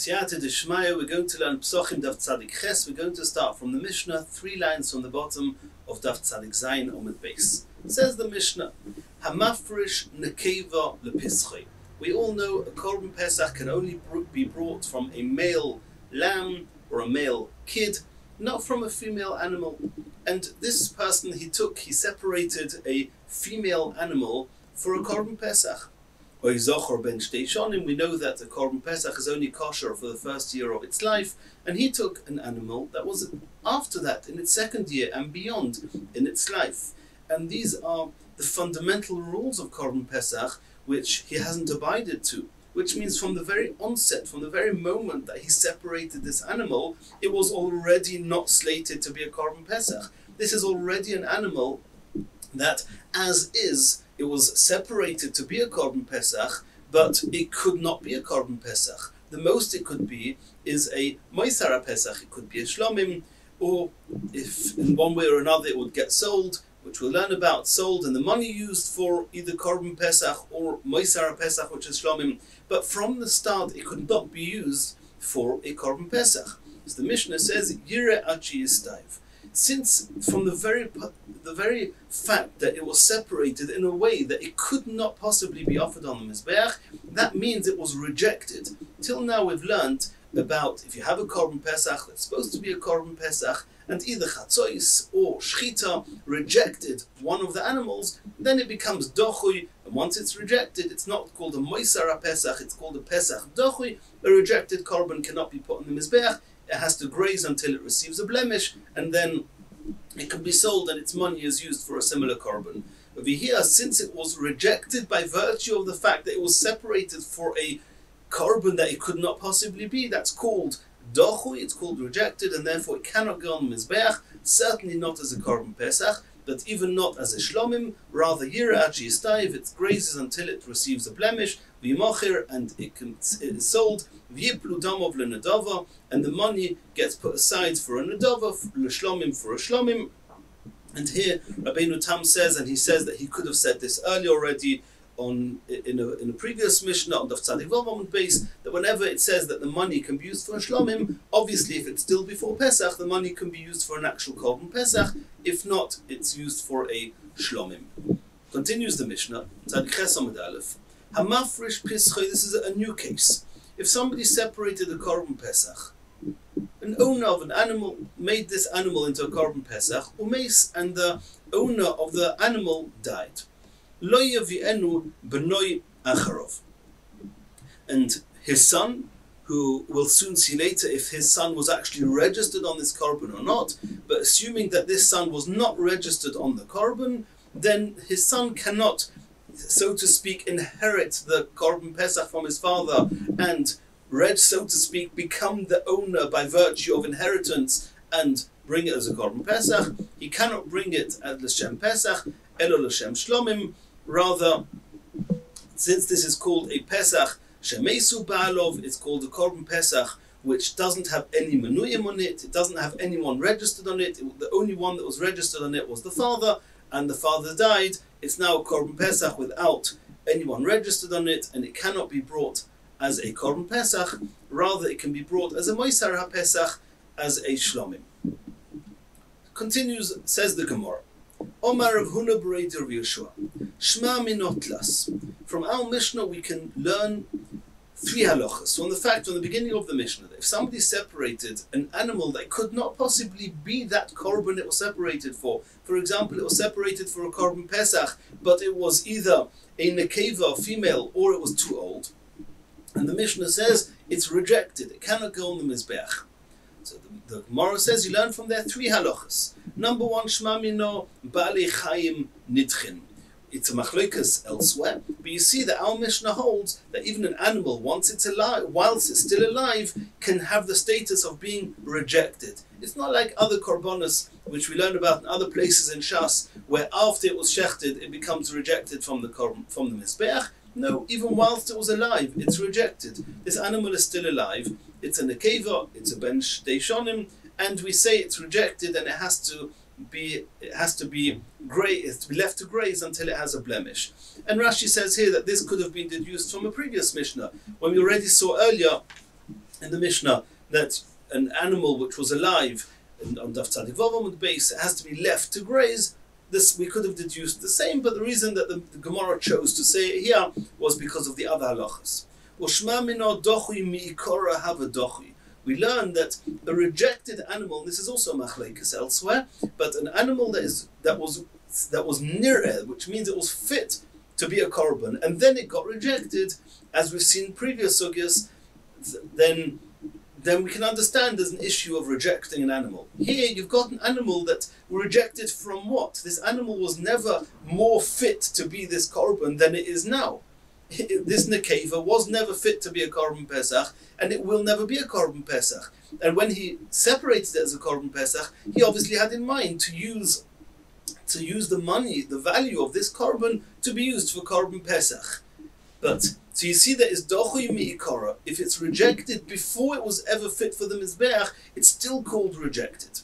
B'siyata d'shmaya, we're going to learn Pesachim Daf Tzadik Ches. We're going to start from the Mishnah, 3 lines from the bottom of Daf Tzadik Zayin Omid Beis. Says the Mishnah, Hamafrish nekeva lepischei. We all know a Korban Pesach can only be brought from a male lamb or a male kid, not from a female animal. And this person, he separated a female animal for a Korban Pesach. We know that the Korban Pesach is only kosher for the first year of its life, and he took an animal that was after that, in its second year and beyond in its life. And these are the fundamental rules of Korban Pesach, which he hasn't abided to. Which means from the very onset, from the very moment that he separated this animal, it was already not slated to be a Korban Pesach. This is already an animal that, as is, it was separated to be a Korban Pesach, but it could not be a Korban Pesach. The most it could be is a Moisara Pesach. It could be a Shlomim, or if in one way or another it would get sold, which we'll learn about, sold, and the money used for either Korban Pesach or Moisara Pesach, which is Shlomim. But from the start, it could not be used for a Korban Pesach. As the Mishnah says, Yire Achi Yistaiv. Since from the very fact that it was separated in a way that it could not possibly be offered on the Mizbeach, that means it was rejected. Till now we've learned about if you have a Korban Pesach that's supposed to be a Korban Pesach, and either Chatzois or Shlita rejected one of the animals, then it becomes Dochui, and once it's rejected, it's not called a Moisara Pesach, it's called a Pesach Dochui. A rejected Korban cannot be put on the Mizbeach. It has to graze until it receives a blemish, and then it can be sold and its money is used for a similar korban. Over here, since it was rejected by virtue of the fact that it was separated for a korban that it could not possibly be, that's called dochui, it's called rejected, and therefore it cannot go on the mizbeach, certainly not as a korban pesach, but even not as a shlomim, rather yira achi yistaiv, it grazes until it receives a blemish, v'yimochir, and it is sold, v'yiplu damov lenadava, and the money gets put aside for a nadava, l'shlomim for a shlomim. And here Rabbi Tam says, and he says that he could have said this earlier already in a previous Mishnah on Daf Tzadik Vav base, that whenever it says that the money can be used for a shlomim, obviously if it's still before Pesach, the money can be used for an actual Korban Pesach. If not, it's used for a shlomim. Continues the Mishnah, Tzadik Ches Amud Aleph. Hamafrish Pischei, this is a new case. If somebody separated a Korban Pesach, an owner of an animal made this animal into a Korban Pesach, umeis, and the owner of the animal died. Lo yavi'enu b'noi acharov. And his son, who we'll soon see later if his son was actually registered on this korban or not, but assuming that this son was not registered on the korban, then his son cannot, so to speak, inherit the korban pesach from his father and, so to speak, become the owner by virtue of inheritance and bring it as a korban pesach. He cannot bring it as l'shem pesach, elo l'shem shlomim. Rather, since this is called a Pesach Shemesu Ba'alov, it's called a Korban Pesach which doesn't have any menuyim on it, it doesn't have anyone registered on it, the only one that was registered on it was the father, and the father died. It's now a Korban Pesach without anyone registered on it, and it cannot be brought as a Korban Pesach, rather it can be brought as a Moisar HaPesach, as a Shlomim. Continues, says the Gemara. Omar of Huna B'Reid Rav Yeshua. Shma minotlas. From our Mishnah we can learn 3 halachas. From the beginning of the Mishnah, that if somebody separated an animal that could not possibly be that korban it was separated for example, it was separated for a korban pesach, but it was either a nekeva, female, or it was too old, and the Mishnah says it's rejected, it cannot go on the mizbeach. So the Gemara says you learn from there 3 halachas. Number 1, Shma mino Ba'alei Chayim Nidchin. It's a machlokas elsewhere, but you see that our Mishnah holds that even an animal, once it's alive, whilst it's still alive, can have the status of being rejected. It's not like other korbanos, which we learn about in other places in Shas, where after it was shechted, it becomes rejected from the mizbeach. No, even whilst it was alive, it's rejected. This animal is still alive. It's a nekeva, it's a ben shtei shonim, and we say it's rejected, and it has to be left to graze until it has a blemish. And Rashi says here that this could have been deduced from a previous Mishnah, when we already saw earlier in the Mishnah that an animal which was alive on Daf Tzadik Vav Amud Beis has to be left to graze. This we could have deduced the same, but the reason that the Gemara chose to say it here was because of the other halachas. We learn that a rejected animal, and this is also machlekes elsewhere, but an animal that was nireh, which means it was fit to be a korban, and then it got rejected, as we've seen in previous sugyas, then we can understand there's an issue of rejecting an animal. Here you've got an animal that rejected from what? This animal was never more fit to be this korban than it is now. This nekeva was never fit to be a korban pesach, and it will never be a korban pesach. And when he separated it as a korban pesach, he obviously had in mind to use the money, the value of this korban, to be used for korban pesach. But so you see that is dochui mi'ikara. If it's rejected before it was ever fit for the mizbeach, it's still called rejected.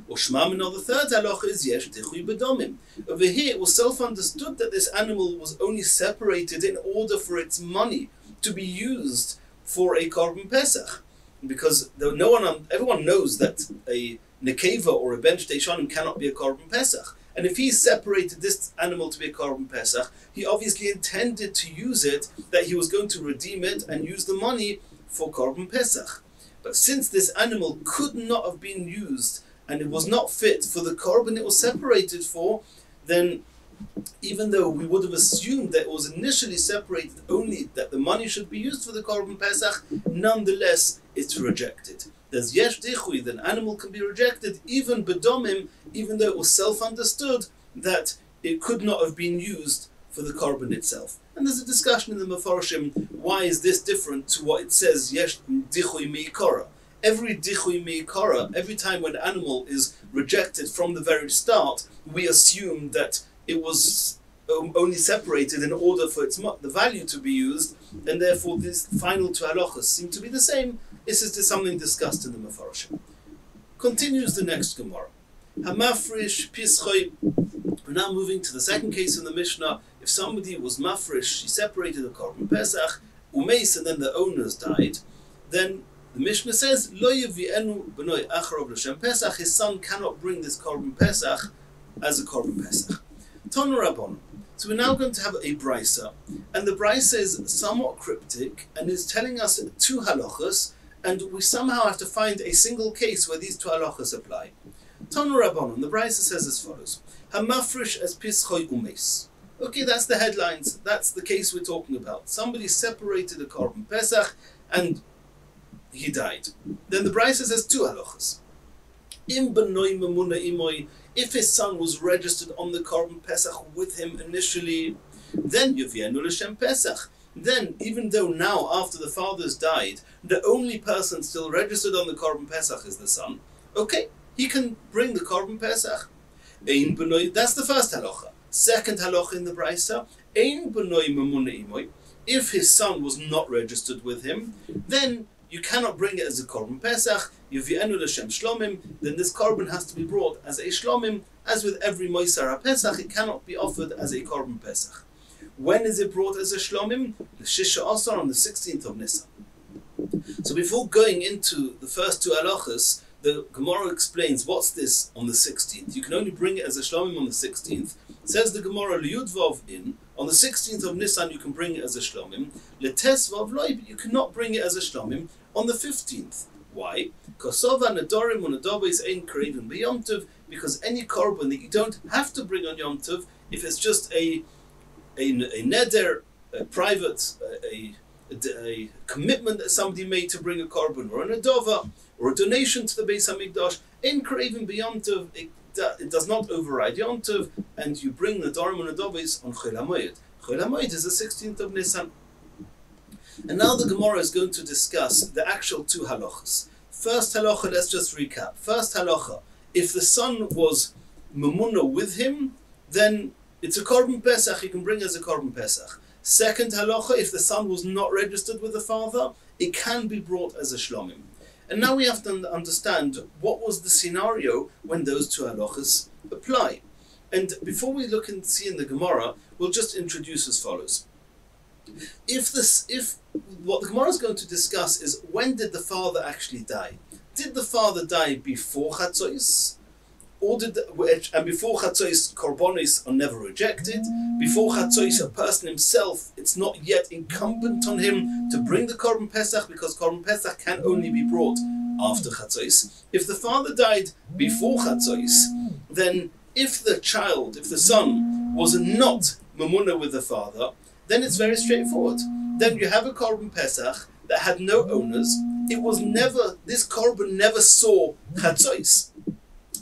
Or shmam, the third halacha is yesh dichui bedomim. Over here, it was self-understood that this animal was only separated in order for its money to be used for a korban pesach, because everyone knows that a nekeva or a ben shtei shanim cannot be a korban pesach. And if he separated this animal to be a korban pesach, he obviously intended to use it, that he was going to redeem it and use the money for korban pesach. But since this animal could not have been used and it was not fit for the korban it was separated for, then even though we would have assumed that it was initially separated only that the money should be used for the korban pesach, nonetheless it's rejected. There's yesh dichui, that an animal can be rejected even bedomim, even though it was self-understood that it could not have been used for the korban itself. And there's a discussion in the Mefarshim, why is this different to what it says yesh dichui mi'ikara? Every dichui mi'ikara, every time when an animal is rejected from the very start, we assume that it was only separated in order for the value to be used, and therefore these final two halachas seem to be the same. This is something discussed in the Mefarshim. Continues the next Gemara. Hamafrish pischoi. We're now moving to the second case in the Mishnah. If somebody was mafrish, he separated a korban pesach, umeis, and then the owners died, then the Mishnah says, Lo yavienu b'noi acharov l'shem pesach, his son cannot bring this korban pesach as a korban pesach. Tonu Rabbanon. So we're now going to have a brisa, and the brisa is somewhat cryptic and is telling us two halachas, and we somehow have to find a single case where these two halachas apply. Tonu Rabbanon, the brisa says as follows: Hamafrish as pischoi umeis. Okay, that's the headlines. That's the case we're talking about. Somebody separated a korban pesach and he died. Then the brisa says two halachas. Im benoi memuna imoi. If his son was registered on the korban pesach with him initially, then yuvienu l'shem pesach. Then, even though now, after the father's died, the only person still registered on the korban pesach is the son, okay, he can bring the korban pesach. Ein benoi, that's the first halacha. Second halacha in the brisa, ein benoi memuna imoi. If his son was not registered with him, then you cannot bring it as a korban pesach. Yuvienu l'shem shlomim. Then this korban has to be brought as a shlomim. As with every moisar pesach, it cannot be offered as a korban pesach. When is it brought as a shlomim? The shisha asar, on the 16th of Nisan. So before going into the first two halachas, the Gemara explains what's this on the 16th. You can only bring it as a shlomim on the 16th. Says the Gemara, liyudvav in, on the 16th of Nisan you can bring it as a shlomim. Letesvav loy, but you cannot bring it as a shlomim on the 15th. Why? Because any korban that you don't have to bring on Yom Tov, if it's just a neder, a private, a commitment that somebody made to bring a korban, or an adova, or a donation to the Beis Hamikdash, in Kraven B'Yom Tov, it does not override Yom Tov, and you bring the Dorim and Adobis on Chol HaMoed. Chol HaMoed is the 16th of Nisan. And now the Gemara is going to discuss the actual two halachas. First halacha, let's just recap. First halacha, if the son was memuna with him, then it's a korban pesach, he can bring as a korban pesach. Second halacha, if the son was not registered with the father, it can be brought as a shlomim. And now we have to understand what was the scenario when those two halachas apply. And before we look and see in the Gemara, we'll just introduce as follows. If what the Gemara is going to discuss is, when did the father actually die? Did the father die before Chatzos? And before Chatzos, korbanos are never rejected. Before Chatzos, a person himself, it's not yet incumbent on him to bring the Korban Pesach, because Korban Pesach can only be brought after Chatzos. If the father died before Chatzos, then if the son was not Mamuna with the father, then it's very straightforward. Then you have a Korban Pesach that had no owners. This Korban never saw Chatzos.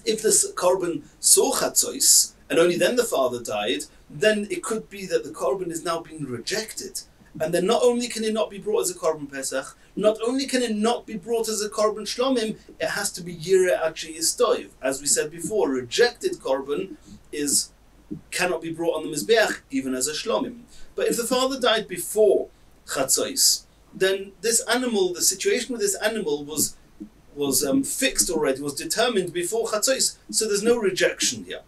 If this Korban saw Chatzos, and only then the father died, then it could be that the Korban is now being rejected. And then not only can it not be brought as a Korban Pesach, not only can it not be brought as a Korban Shlomim, it has to be Yireh Achi Yistoiv. As we said before, rejected Korban cannot be brought on the Mizbeach, even as a Shlomim. But if the father died before Chatzos, then the situation with this animal was fixed already, was determined before Chatzos, so there's no rejection here.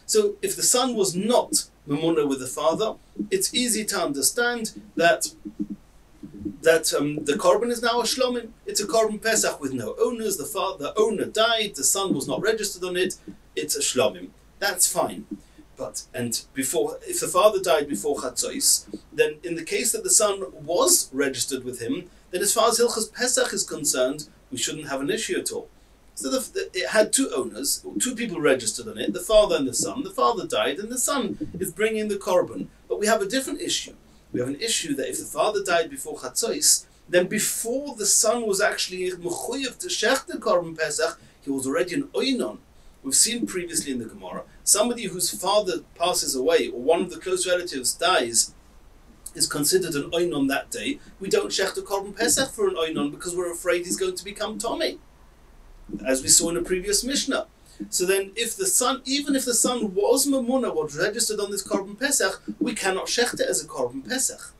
So if the son was not Mamuna with the father, it's easy to understand that the Korban is now a Shlomim. It's a Korban Pesach with no owners. The owner died, the son was not registered on it, it's a Shlomim. That's fine. If the father died before Chatzos, then in the case that the son was registered with him, then as far as Hilchos Pesach is concerned, we shouldn't have an issue at all. So it had two owners, two people registered on it, the father and the son. The father died and the son is bringing the Korban. But we have a different issue. We have an issue that if the father died before Chatzos, then before the son was actually mechuyev to shech the Korban Pesach, he was already an oinon. We've seen previously in the Gemara, somebody whose father passes away or one of the close relatives dies is considered an oinon that day. We don't shech the Korban Pesach for an oinon because we're afraid he's going to become Tomei, as we saw in a previous Mishnah. So then even if the son was Mamuna, was registered on this Korban Pesach, we cannot shecht it as a Korban Pesach.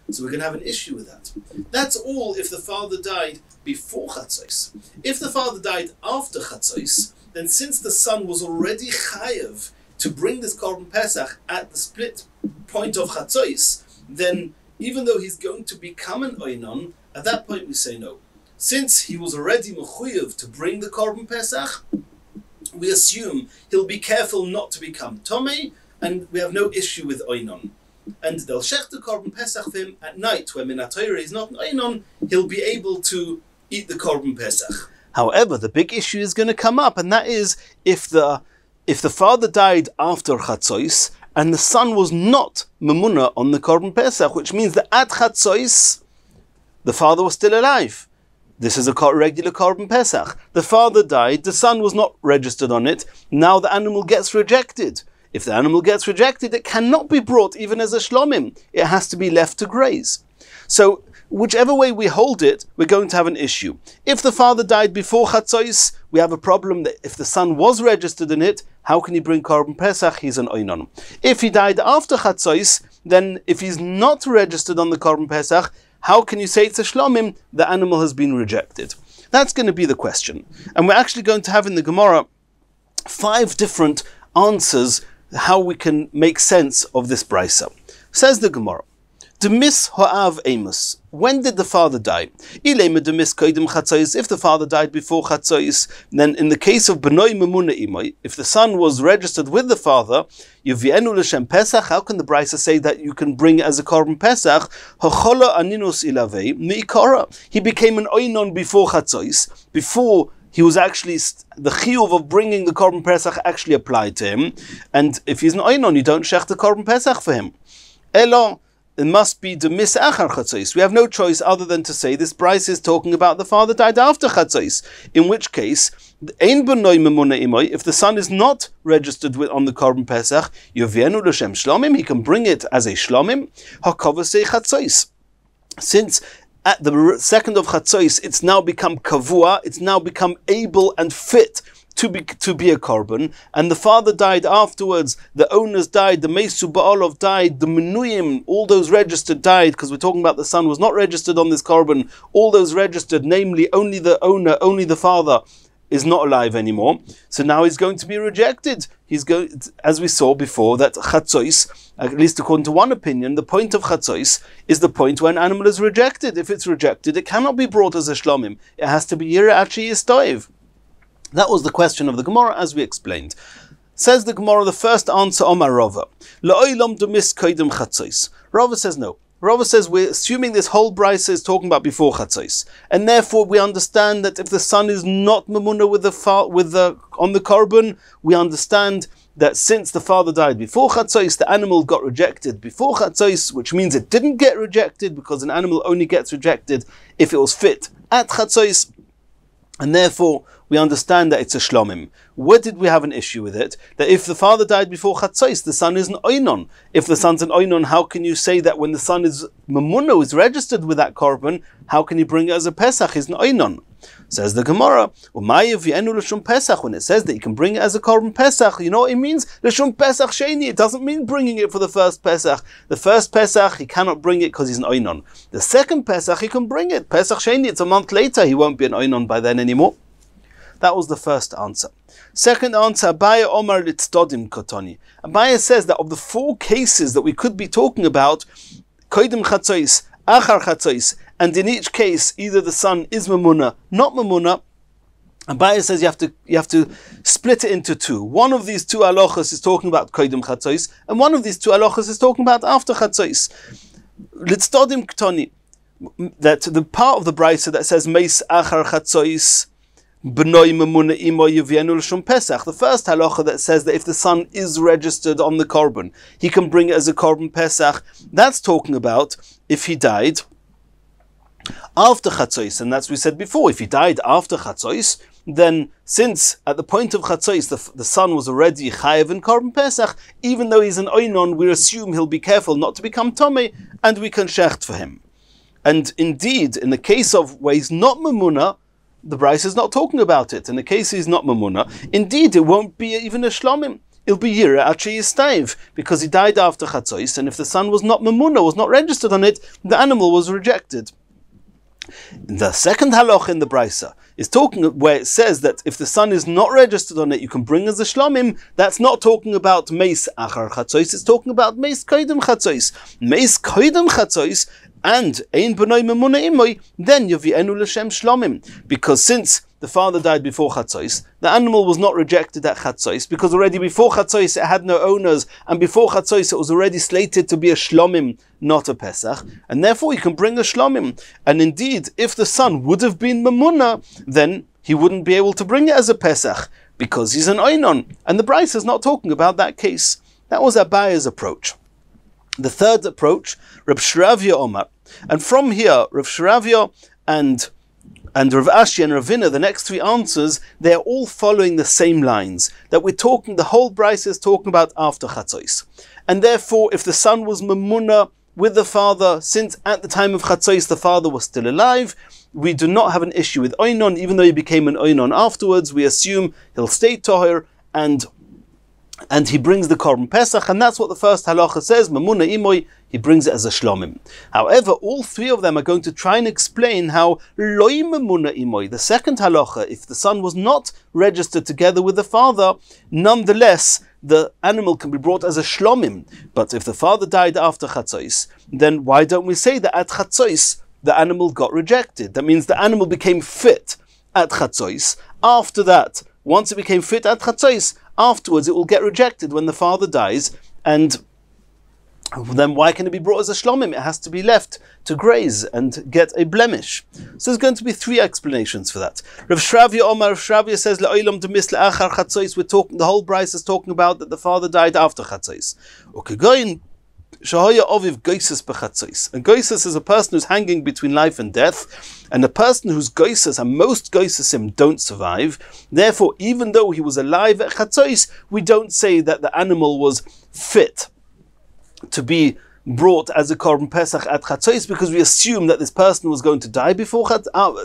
So we're going to have an issue with that. That's all if the father died before Chatzos. If the father died after Chatzos, then since the son was already chayev to bring this Korban Pesach at the split point of Chatzos, then even though he's going to become an oinon, at that point we say no. Since he was already mechuyev to bring the Korban Pesach, we assume he'll be careful not to become Tomei, and we have no issue with oinon. And they'll shech the Korban Pesach for him at night, when Min HaTorah is not an oinon, he'll be able to eat the Korban Pesach. However, the big issue is going to come up, and that is if the father died after Chatzos and the son was not Mamuna on the Korban Pesach, which means that at Chatzos the father was still alive. This is a regular Korban Pesach. The father died, the son was not registered on it, now the animal gets rejected. If the animal gets rejected, it cannot be brought even as a Shlomim. It has to be left to graze. So whichever way we hold it, we're going to have an issue. If the father died before Chatzos, we have a problem that if the son was registered in it, how can he bring Korban Pesach? He's an oinon. If he died after Chatzos, then if he's not registered on the Korban Pesach, how can you say it's a Shlomim? The animal has been rejected. That's going to be the question. And we're actually going to have in the Gemara 5 different answers how we can make sense of this brisa. Says the Gemara, Demis ha'av amos. When did the father die? If the father died before Chatzos, then in the case of Benoi Memuna Imoi, if the son was registered with the father, Yuvienu l'shem Pesach, how can the brisa say that you can bring it as a Korban Pesach? Ha'chola aninus ilavei mi'ikara. He became an oinon before Chatzos, before he was actually, the chiyuv of bringing the Korban Pesach actually applied to him. And if he's an oinon, you don't shech the Korban Pesach for him. Elo, it must be demis achar Chatzos. We have no choice other than to say this brisa is talking about the father died after Chatzos. In which case, ein benoi memuna imoi, if the son is not registered on the Korban Pesach, yovienu l'shem shlomim, he can bring it as a shlomim. Hakovasei Chatzos. Since at the second of Chatzos, it's now become kavua, it's now become able and fit to be a korban, and the father died afterwards, the owners died, the Meisu Ba'alov died, the Menuyim, all those registered died, because we're talking about the son was not registered on this korban, all those registered, namely only the owner, only the father, is not alive anymore, so now he's going to be rejected. He's going, as we saw before, that Chatzois, at least according to one opinion, the point of Chatzois is the point where an animal is rejected. If it's rejected, it cannot be brought as a shlomim. It has to be Yira Achi Yistoiv. That was the question of the Gemara, as we explained. Says the Gemara, the first answer, Omar Rava. La'olam demis koidem Chatzois. Rava says no. Rava says we're assuming this whole brisa is talking about before Chatzos, and therefore we understand that if the son is not memuna on the korban, we understand that since the father died before Chatzos, the animal got rejected before Chatzos, which means it didn't get rejected because an animal only gets rejected if it was fit at Chatzos, and therefore we understand that it's a shlomim. Where did we have an issue with it? That if the father died before Chatzos, the son is an oinon. If the son's an oinon, how can you say that when the son is mamuno, is registered with that korban, how can you bring it as a pesach? He's an oinon. Says the Gemara, when it says that you can bring it as a korban pesach, you know what it means? L'shum pesach sheni. It doesn't mean bringing it for the first pesach. The first pesach, he cannot bring it because he's an oinon. The second pesach, he can bring it. Pesach sheni, it's a month later, he won't be an oinon by then anymore. That was the first answer. Second answer, Abaye Omar Litzdodim Kotoni. Abaye says that of the four cases that we could be talking about, Koidim Chatzos, Achar Chatzos, and in each case, either the son is Mamuna, not Mamuna, Abaye says you have to split it into two. One of these two halachas is talking about Koidim Chatzos, and one of these two halachas is talking about after Chatzos. Litzdodim Kotoni, that the part of the brisa that says Meis Achar Chatzos, the first halacha that says that if the son is registered on the korban, he can bring it as a korban pesach. That's talking about if he died after Chatzos, and that's what we said before. If he died after Chatzos, then since at the point of Chatzos the son was already chayev in korban pesach, even though he's an oinon, we assume he'll be careful not to become tomei, and we can shecht for him. And indeed, in the case of where he's not memuna, the Bryce is not talking about it. In the case he's not mamuna, indeed it won't be even a shlomim. It'll be yira achi yistaiv, because he died after Chatzos, and if the son was not mamuna, was not registered on it, the animal was rejected. The second halach in the Brisa is talking where it says that if the son is not registered on it, you can bring as a shlomim. That's not talking about meis achar Chatzos, it's talking about meis koidem Chatzos. Meis koidem Chatzos, and ein b'noi memuna imoy, then yavienu l'shem shlomim. Because since the father died before Chatzos, the animal was not rejected at Chatzos, because already before Chatzos it had no owners, and before Chatzos it was already slated to be a shlomim, not a pesach, and therefore you can bring a shlomim. And indeed, if the son would have been memuna, then he wouldn't be able to bring it as a pesach, because he's an oinon, and the Bryce is not talking about that case. That was Abaye's approach. The third approach, Rav Shravya Omar. And from here, Rav Shravya and Rav Ashi and Ravina, the next three answers, they're all following the same lines. That we're talking, the whole Bryce is talking about after Chatzos. And therefore, if the son was memuna with the father, since at the time of Chatzos the father was still alive, we do not have an issue with oinon, even though he became an oinon afterwards. We assume he'll stay toher, and he brings the korban pesach, and that's what the first halacha says, mamuna imoy, he brings it as a shlomim. However, all three of them are going to try and explain how loy mamuna imoy, the second halacha, if the son was not registered together with the father, nonetheless, the animal can be brought as a shlomim. But if the father died after Chatzos, then why don't we say that at Chatzos, the animal got rejected? That means the animal became fit at Chatzos. After that, once it became fit at Chatzos, afterwards it will get rejected when the father dies, and then why can it be brought as a shlomim? It has to be left to graze and get a blemish. So there's going to be three explanations for that. Rav Shravya Omar, Rav Shravya says, La'olam demis la'achar Chatzos, we're talking, the whole Bryce is talking about that the father died after Chatzos. Ukegoyin Shahaya Oviv Goises Bechatzos. And Goises is a person who's hanging between life and death, and a person whose Goises, and most Goisesim don't survive. Therefore, even though he was alive at Chatzos, we don't say that the animal was fit to be brought as a korban pesach at Chatzos, because we assume that this person was going to die before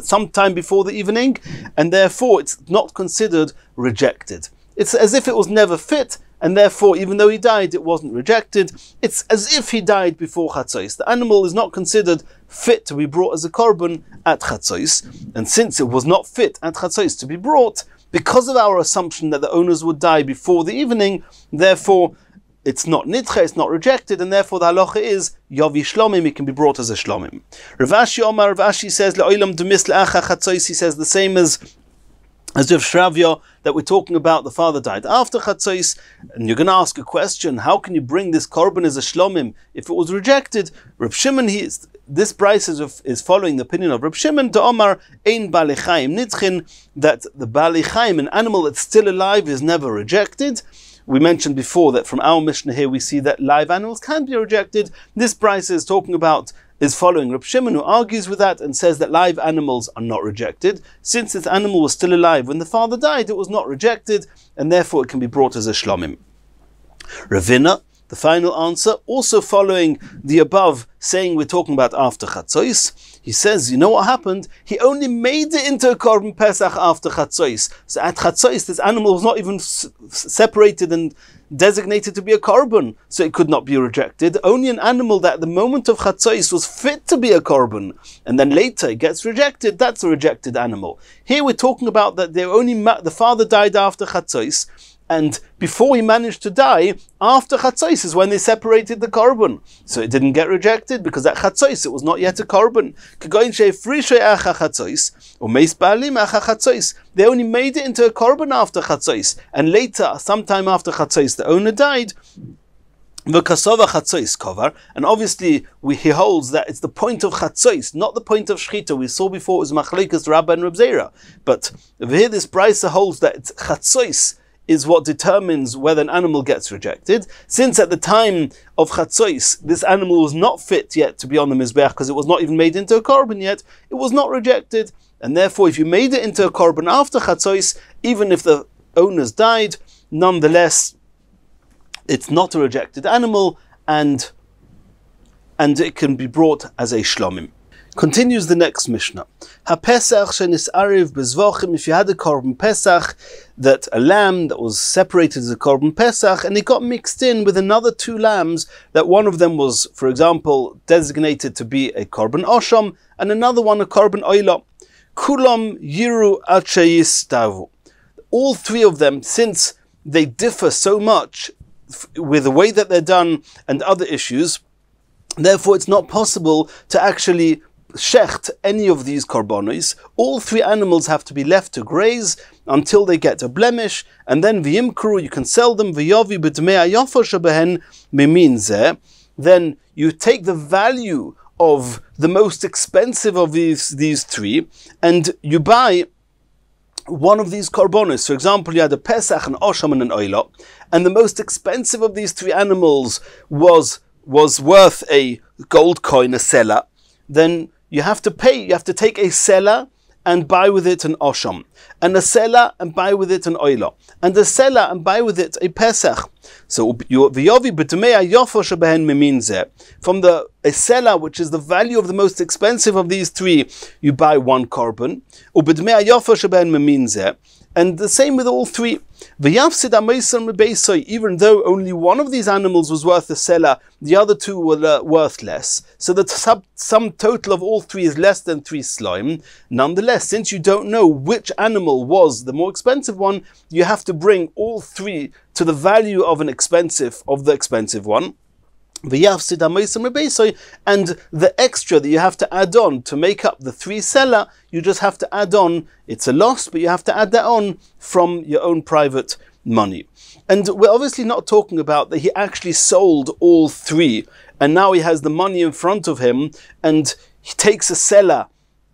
sometime before the evening, and therefore it's not considered rejected. It's as if it was never fit, and therefore, even though he died, it wasn't rejected. It's as if he died before Chatzos. The animal is not considered fit to be brought as a korban at Chatzos, and since it was not fit at Chatzos to be brought, Because of our assumption that the owners would die before the evening, therefore it's not nidche, it's not rejected, and therefore the halacha is yavi shlomim, it can be brought as a shlomim. Rav Ashi says le'olam demis le'acha chatzos, he says the same as Rav Shravya, that we're talking about the father died after chatzos, and you're going to ask a question, how can you bring this korban as a shlomim if it was rejected? Reb Shimon, this price is following the opinion of Reb Shimon, to Omar ein balei chaim nidchin, that the balei chaim, an animal that's still alive, is never rejected. We mentioned before that from our Mishnah here we see that live animals can be rejected. This price is following Reb Shimon, who argues with that and says that live animals are not rejected. Since this animal was still alive when the father died, it was not rejected, and therefore it can be brought as a shlomim. Ravina, the final answer, also following the above, saying we're talking about after chatzos, he says, you know what happened? He only made it into a korban pesach after chatzos. So at chatzos, this animal was not even separated and designated to be a korban, so it could not be rejected. Only an animal that at the moment of chatzos was fit to be a korban, and then later it gets rejected, that's a rejected animal. Here we're talking about that the father died after chatzos, and before he managed to die, after chatzos is when they separated the korban. So it didn't get rejected because at chatzos it was not yet a korban. They only made it into a korban after chatzos, and later, sometime after chatzos, the owner died. And obviously he holds that it's the point of chatzos, not the point of shlita. We saw before it was machlekes Rabbi and Reb Zera, but over here this brisa holds that it's chatzos is what determines whether an animal gets rejected. Since at the time of chatzos, this animal was not fit yet to be on the mizbeach because it was not even made into a korban yet, it was not rejected. And therefore, if you made it into a korban after chatzos, even if the owners died, nonetheless, it's not a rejected animal, and it can be brought as a shlomim. Continues the next Mishnah. Ha-Pesach shenis'ariv bezvochim, if you had a korban Pesach, that a lamb that was separated as a korban Pesach, and it got mixed in with another two lambs, that one of them was, for example, designated to be a korban osham, and another one a korban oila. Kulam yiru achayistavu. All three of them, since they differ so much with the way that they're done and other issues, therefore it's not possible to actually shecht any of these korbanos. All three animals have to be left to graze until they get a blemish, and then v'yimkru, you can sell them, v'yovi b'dmei hayofa shebehen mimin zeh. Then you take the value of the most expensive of these three, and you buy one of these korbanos. For example, you had a Pesach, an Osham, and an Oila, and the most expensive of these three animals was worth a gold coin, a selah. Then you have to pay, you have to take a selah and buy with it an Osham, and a selah and buy with it an Oila, and a selah and buy with it a Pesach. So v'yovi b'dmei hayofa shebehen mimin zeh. From a selah, which is the value of the most expensive of these three, you buy one korban. U'b'dmei hayofa shebehen mimin zeh. And the same with all three. Even though only one of these animals was worth a selah, the other two were worth less. So the sum total of all three is less than 3 slime. Nonetheless, since you don't know which animal was the more expensive one, you have to bring all three to the value of the expensive one. And the extra that you have to add on to make up the 3 selah, you just have to add on. It's a loss, but you have to add that on from your own private money. And we're obviously not talking about that he actually sold all 3, and now he has the money in front of him, and he takes a selah.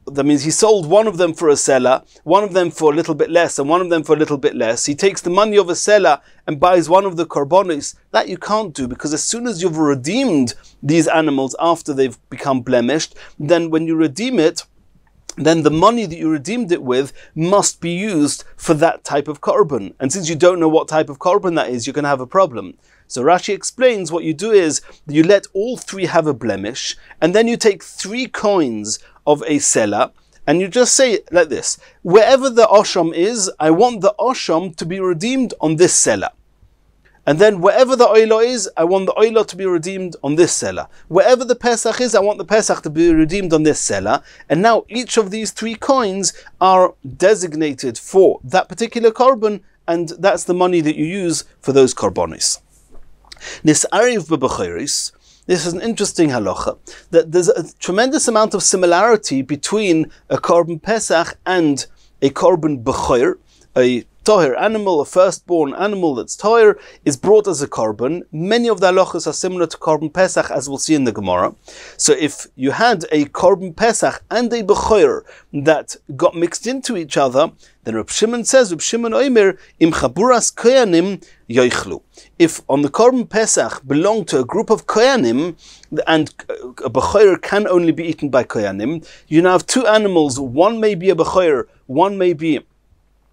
That means he sold one of them for a selah, one of them for a little bit less, and one of them for a little bit less. He takes the money of a selah and buys one of the korbanos. That you can't do, because as soon as you've redeemed these animals after they've become blemished, then when you redeem it, then the money that you redeemed it with must be used for that type of korban. And since you don't know what type of korban that is, you're going to have a problem. So Rashi explains what you do is you let all 3 have a blemish, and then you take 3 coins of a selah, and you just say it like this: wherever the osham is, I want the osham to be redeemed on this selah. And then wherever the oila is, I want the oila to be redeemed on this seller. Wherever the Pesach is, I want the Pesach to be redeemed on this seller. And now each of these 3 coins are designated for that particular korban, and that's the money that you use for those korbanos. Nis'ariv b'bechoros. This is an interesting halacha, that there's a tremendous amount of similarity between a korban Pesach and a korban bechor. A Toher animal, a firstborn animal that's Toher, is brought as a korban. Many of the halachas are similar to korban Pesach, as we'll see in the Gemara. So if you had a korban Pesach and a bechor that got mixed into each other, then Reb Shimon says, Reb Shimon Omer, im chaburas koyanim yoichlu. If on the korban Pesach belonged to a group of koyanim, and a bechor can only be eaten by koyanim, you now have 2 animals, one may be a bechor, one may be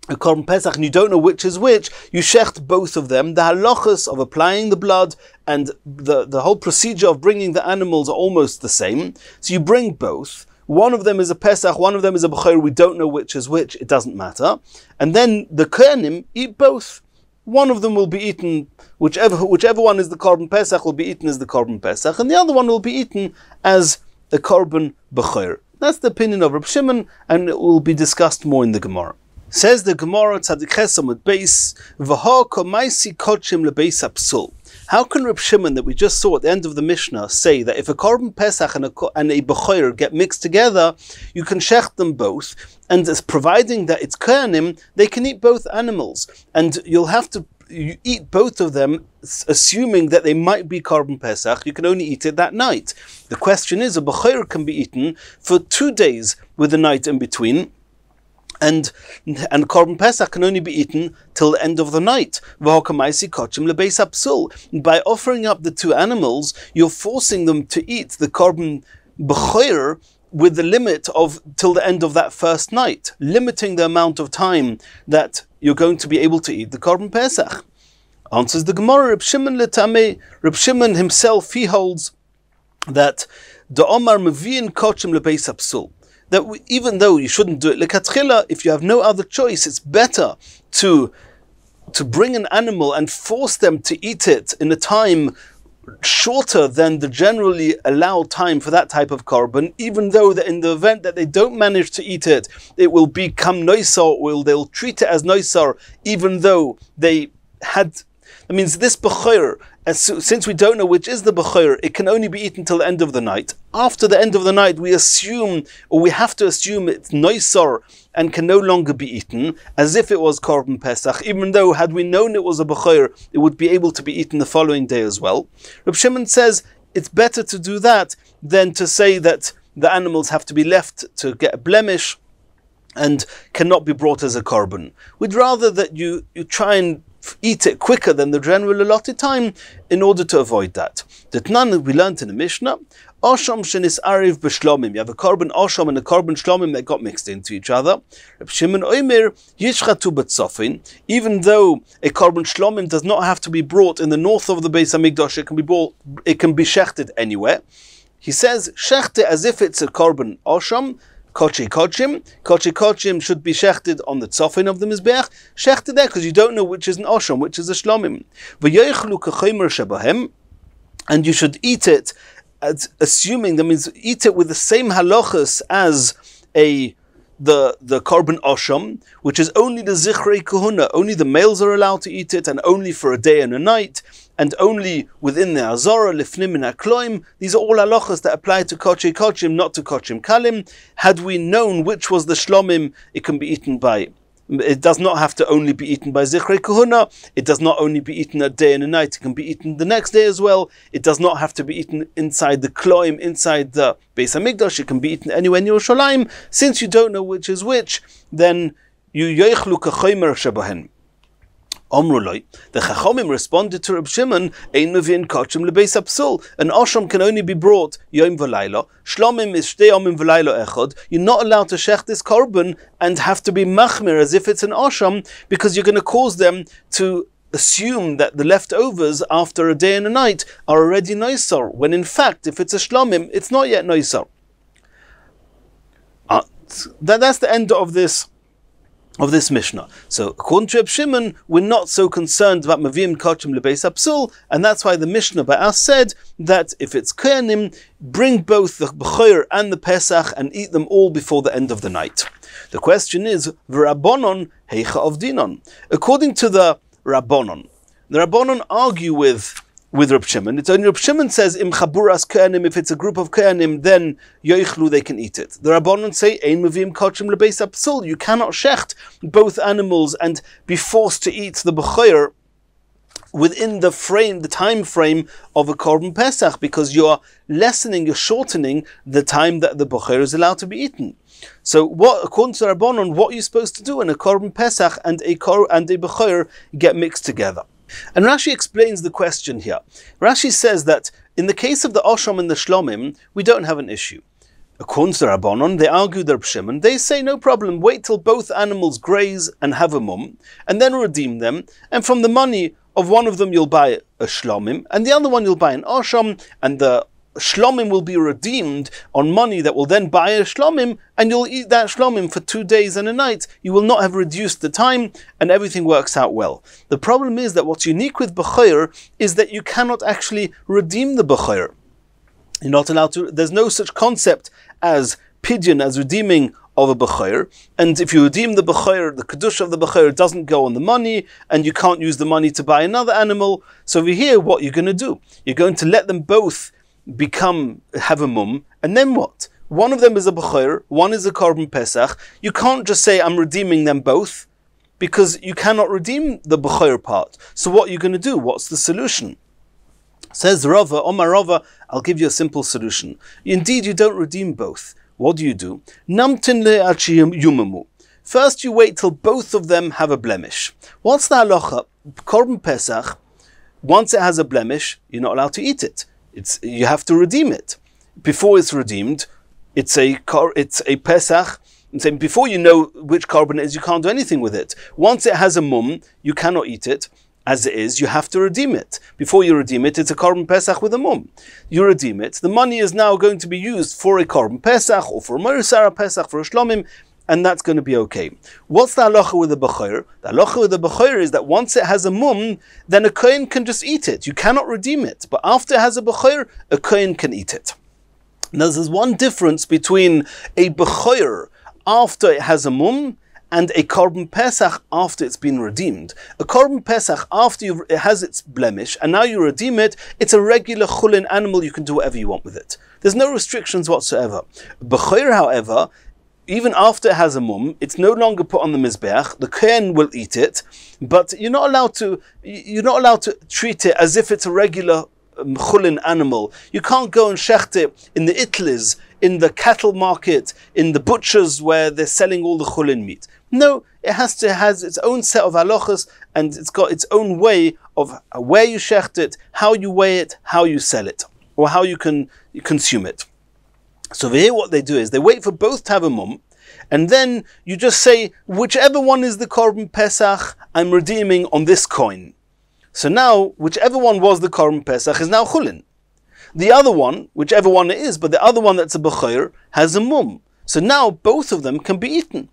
a korban Pesach, and you don't know which is which, you shecht both of them. The halachas of applying the blood and the whole procedure of bringing the animals are almost the same. So you bring both. One of them is a Pesach, one of them is a bechor, we don't know which is which, it doesn't matter. And then the kohanim eat both. One of them will be eaten, whichever one is the korban Pesach will be eaten as the korban Pesach, and the other one will be eaten as a korban bechor. That's the opinion of Reb Shimon, and it will be discussed more in the Gemara. Says the Gemara, Tzadik Ches Amud Beis, V'ha komaisi kodshim lebeis apsul. How can Reb Shimon, that we just saw at the end of the Mishnah, say that if a korban Pesach and a bechor get mixed together, you can shecht them both, and as providing that it's kohanim, they can eat both animals, and you'll have to eat both of them, assuming that they might be korban Pesach. You can only eat it that night. The question is, a bechor can be eaten for 2 days with a night in between, and korban Pesach can only be eaten till the end of the night. By offering up the 2 animals, you're forcing them to eat the korban bechor with the limit of till the end of that first night, limiting the amount of time that you're going to be able to eat the korban Pesach. Answers the Gemara, Reb Shimon letame. Reb Shimon himself, he holds that the Omar meviin kodshim lebeis apsul. That even though you shouldn't do it lekatchila, if you have no other choice, it's better to bring an animal and force them to eat it in a time shorter than the generally allowed time for that type of korban, even though that in the event that they don't manage to eat it, it will become noisar, or they'll treat it as noisar, even though they had. That means this bechor, since we don't know which is the bechor, it can only be eaten till the end of the night. After the end of the night, we assume, or we have to assume, it's noisar and can no longer be eaten, as if it was korban Pesach, even though had we known it was a bechor, it would be able to be eaten the following day as well. Reb Shimon says it's better to do that than to say that the animals have to be left to get a blemish and cannot be brought as a korban. We'd rather that you try and eat it quicker than the general allotted time in order to avoid that. That none we learned in the Mishnah, Osham shenis ariv b'shlomim. You have a korban osham and a korban shlomim that got mixed into each other. Reb Shimon Omer yishchatu b'tzofin. Even though a korban shlomim does not have to be brought in the north of the Beis Hamikdash, it can be shechted anywhere. He says shechte as if it's a korban osham. Kochi kochim should be shechted on the tzofin of the mizbeach. Shechted there because you don't know which is an osham, which is a shlomim. V'yoichlu k'chomer shebahem, and you should eat it, assuming that means eat it with the same halachas as the korban osham, which is only the zichrei kahuna. Only the males are allowed to eat it, and only for a day and a night, and only within the azara lifnim and akloim. These are all halachas that apply to kochi kochim, not to kochim kalim. Had we known which was the shlomim, it can be eaten by. It does not have to only be eaten by Zichrei Kahuna. It does not only be eaten a day and a night. It can be eaten the next day as well. It does not have to be eaten inside the Kloim, inside the Beis Hamikdash. It can be eaten anywhere in Yerushalayim. Since you don't know which is which, then you yoichlu kachomer shabahen. Omruloi, the Chachomim responded to Reb Shimon, Ein mevin kodshim lebeis apsul. An osham can only be brought yom v'layla. Shlomim is shtei yomim v'layla echad. You're not allowed to shech this korban and have to be machmir as if it's an osham, because you're going to cause them to assume that the leftovers after a day and a night are already noisar, when in fact, if it's a shlomim, it's not yet noisar. That's the end of this of this Mishnah. So according to Reb Shimon, we're not so concerned about Mavim Kachim Lebeis Apsul, and that's why the Mishnah by us said that if it's Kohanim, bring both the B'choyer and the Pesach and eat them all before the end of the night. The question is, V'Rabbanon Heicha of Dinon. According to the Rabbanon argue with Reb Shimon. It's only Reb Shimon says, Im Chaburas Kohanim, if it's a group of Kohanim, then Yoichlu, they can eat it. The Rabbanon say, Ein Mavim Kachim Lebeis Apsul. You cannot shecht both animals and be forced to eat the B'choyer within the time frame of a Korban Pesach, because you're shortening the time that the B'choyer is allowed to be eaten. So, according to Rabbanon, what are you supposed to do when a Korban Pesach and a B'choyer get mixed together? And Rashi explains the question here. Rashi says that in the case of the Osham and the Shlomim, we don't have an issue. According to the Rabbanon, they argue the Reb Shimon. They say no problem, wait till both animals graze and have a mum, and then redeem them, and from the money of one of them you'll buy a Shlomim, and the other one you'll buy an Osham, and the Shlomim will be redeemed on money that will then buy a Shlomim, and you'll eat that Shlomim for 2 days and a night. You will not have reduced the time, and everything works out well. The problem is that what's unique with B'choyer is that you cannot actually redeem the B'choyer. You're not allowed to, there's no such concept as pidyon, as redeeming of a B'choyer, and if you redeem the B'choyer, the Kedusha of the B'choyer doesn't go on the money, and you can't use the money to buy another animal. So over here, what you're going to do, you're going to let them both have a mum, and then what? One of them is a B'choyer, one is a Korban Pesach. You can't just say, I'm redeeming them both, because you cannot redeem the B'choyer part. So what are you going to do? What's the solution? Says Rava, Omar Rava, I'll give you a simple solution. Indeed, you don't redeem both. What do? Namtin le'achi yumamu. First, you wait till both of them have a blemish. What's the halacha? Korban Pesach, once it has a blemish, you're not allowed to eat it. You have to redeem it. Before it's redeemed, it's a Pesach. And before you know which korban it is, you can't do anything with it. Once it has a mum, you cannot eat it. As it is, you have to redeem it. Before you redeem it, it's a Korban Pesach with a mum. You redeem it. The money is now going to be used for a Korban Pesach, or for a Morisara Pesach, for a Shlomim, and that's going to be okay. What's the halacha with the B'choyer? The halacha with the B'choyer is that once it has a mum, then a Kohen can just eat it. You cannot redeem it. But after it has a B'choyer, a Kohen can eat it. Now there's one difference between a B'choyer after it has a mum and a Korban Pesach after it's been redeemed. A Korban Pesach after it has its blemish, and now you redeem it, it's a regular chulin animal, you can do whatever you want with it. There's no restrictions whatsoever. B'choyer, however, even after it has a mum, it's no longer put on the mizbeach. The kohen will eat it, but you're not allowed to treat it as if it's a regular chulin animal. You can't go and shecht it in the itlis, in the cattle market, in the butchers where they're selling all the chulin meat. No, it has its own set of halachas, and it's got its own way of where you shecht it, how you weigh it, how you sell it, or how you can consume it. So over here what they do is they wait for both to have a mum, and then you just say, whichever one is the Korban Pesach, I'm redeeming on this coin. So now, whichever one was the Korban Pesach is now chulin. The other one, whichever one it is, but the other one that's a B'choyer, has a mum. So now both of them can be eaten.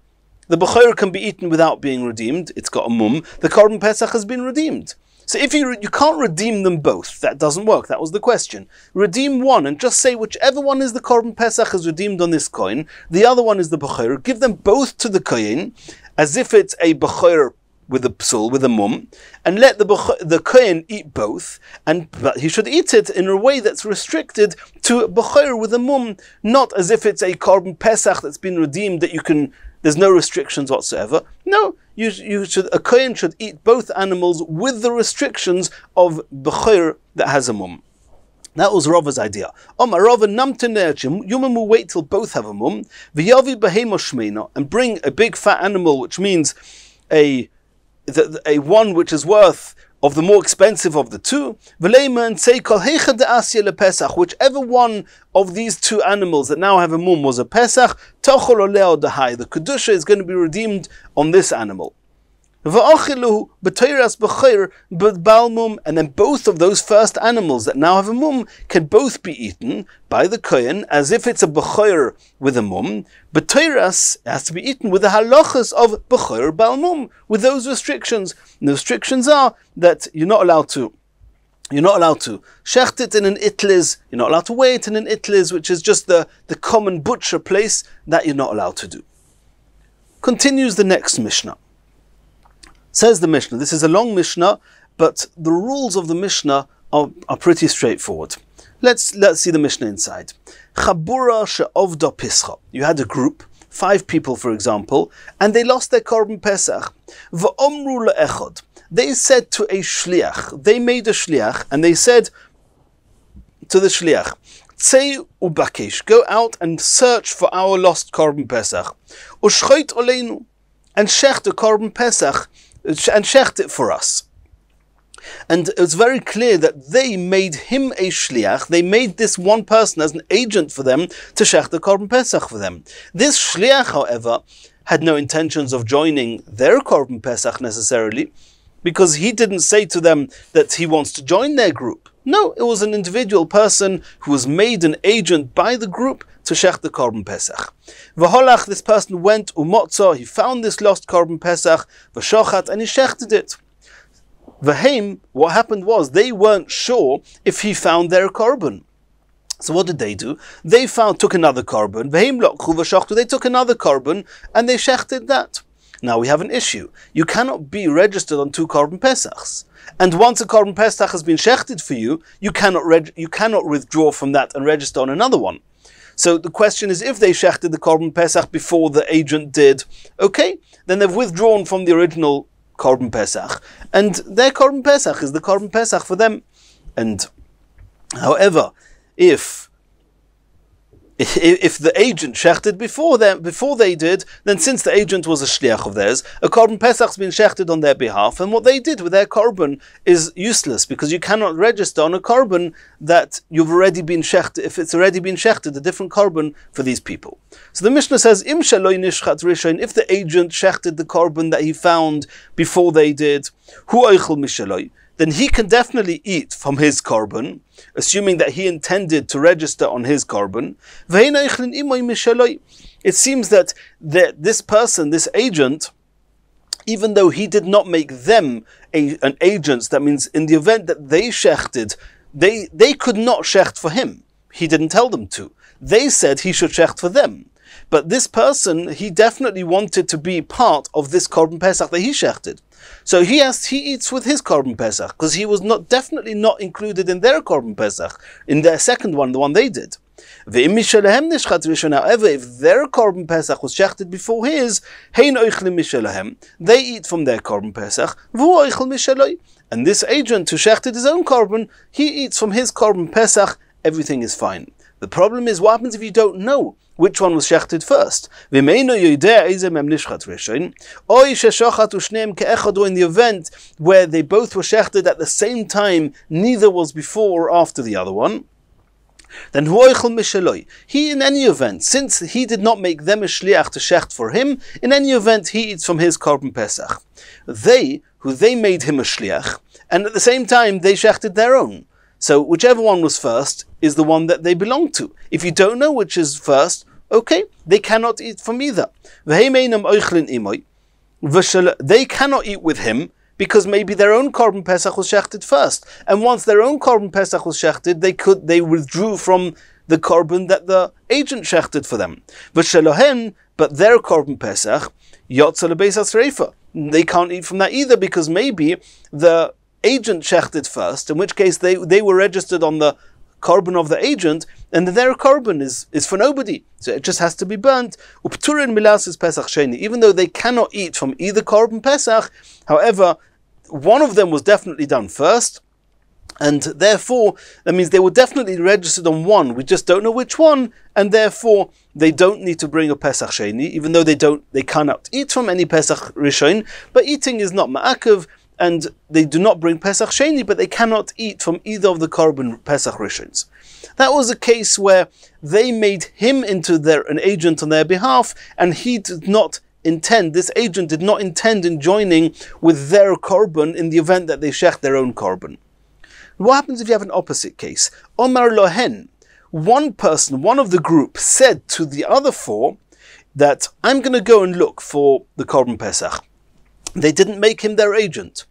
The B'choyer can be eaten without being redeemed. It's got a mum. The Korban Pesach has been redeemed. So if you can't redeem them both, that doesn't work. That was the question. Redeem one and just say whichever one is the Korban Pesach is redeemed on this coin. The other one is the B'choyer. Give them both to the kohen as if it's a B'choyer with a psul, with a mum, and let the kohen eat both, but he should eat it in a way that's restricted to a B'choyer with a mum, not as if it's a Korban Pesach that's been redeemed that you can. There's no restrictions whatsoever. No, a kohen should eat both animals with the restrictions of B'choyer that has a mum. That was Rava's idea. Omar Rava namten yumamu, wait till both have a mum, v'yavi behemo shmeina, and bring a big fat animal, which means a one which is worth of the more expensive of the two, and say whichever one of these two animals that now have a mum was a Pesach, the Kedusha is going to be redeemed on this animal. V'achilu b'teiras b'chayr b'bal mum, and then both of those first animals that now have a mum can both be eaten by the kohen as if it's a b'chayr with a mum. B'teiras has to be eaten with the halachas of b'chayr b'al mum, with those restrictions. And the restrictions are that you're not allowed to shecht it in an itliz, you're not allowed to weigh it in an itliz, which is just the common butcher place, that you're not allowed to do. Continues the next Mishnah. Says the Mishnah, this is a long Mishnah, but the rules of the Mishnah are pretty straightforward. Let's see the Mishnah inside. Chabura she'ovda pischa. You had a group, 5 people for example, and they lost their korban pesach. V'omru le'echad. They said to a shliach, they made a shliach, and they said to the shliach, Tzei ubakesh, go out and search for our lost korban pesach. Ushchoit oleinu, and shecht the korban pesach, and shecht it for us. And it's very clear that they made him a shliach, they made this one person as an agent for them to shecht the korban pesach for them. This shliach, however, had no intentions of joining their korban pesach necessarily, because he didn't say to them that he wants to join their group. No, it was an individual person who was made an agent by the group to shecht the korban pesach. V'holach, this person went umotza, he found this lost korban pesach, v'shochat, and he shechted it. V'heim, what happened was they weren't sure if he found their korban. So what did they do? They took another korban. V'heim lokchu v'shachtu, they took another korban and they shechted that. Now we have an issue. You cannot be registered on 2 korban pesachs. And once a korban pesach has been shechted for you, you cannot withdraw from that and register on another one. So the question is, if they shechted the korban pesach before the agent did, okay, then they've withdrawn from the original korban pesach, and their korban pesach is the korban pesach for them. And however, if the agent shechted before they did, then since the agent was a shliach of theirs, a korban pesach's been shechted on their behalf, and what they did with their korban is useless, because you cannot register on a korban that you've already been shechted, if it's already been shechted, a different korban for these people. So the Mishnah says, Im shaloi nishchat rishon, if the agent shechted the korban that he found before they did, hu oichel mishaloi, then he can definitely eat from his korban, assuming that he intended to register on his korban. It seems that this person, this agent, even though he did not make them an agent, that means in the event that they shechted, they could not shecht for him. He didn't tell them to. They said he should shecht for them. But this person, he definitely wanted to be part of this korban pesach that he shechted. So he eats with his korban pesach, because he was definitely not included in their korban pesach, in their second one, the one they did. However, if their korban pesach was shechted before his, they eat from their korban pesach, and this agent who shechted his own korban, he eats from his korban pesach. Everything is fine. The problem is, what happens if you don't know which one was shechted first? Or in the event where they both were shechted at the same time, neither was before or after the other one, then he, in any event, since he did not make them a shliach to shecht for him, in any event he eats from his korban pesach. They made him a shliach, and at the same time they shechted their own. So whichever one was first is the one that they belong to. If you don't know which is first, okay, they cannot eat from either. They cannot eat with him, because maybe their own korban pesach was shechted first. And once their own korban pesach was shechted, they withdrew from the korban that the agent shechted for them. But their korban pesach, they can't eat from that either, because maybe the agent shechted first, in which case they were registered on the korban of the agent, and their korban is for nobody, so it just has to be burnt. Even though they cannot eat from either korban pesach, however, one of them was definitely done first, and therefore that means they were definitely registered on one. We just don't know which one, and therefore they don't need to bring a pesach sheni, even though they cannot eat from any pesach rishon. But eating is not ma'akev, and they do not bring Pesach Sheni, but they cannot eat from either of the korban Pesach Rishons. That was a case where they made him into an agent on their behalf, and he did not intend, this agent did not intend in joining with their korban in the event that they shecht their own korban. What happens if you have an opposite case? Omar lohen, one person, one of the group said to the other four that I'm going to go and look for the korban pesach. They didn't make him their agent.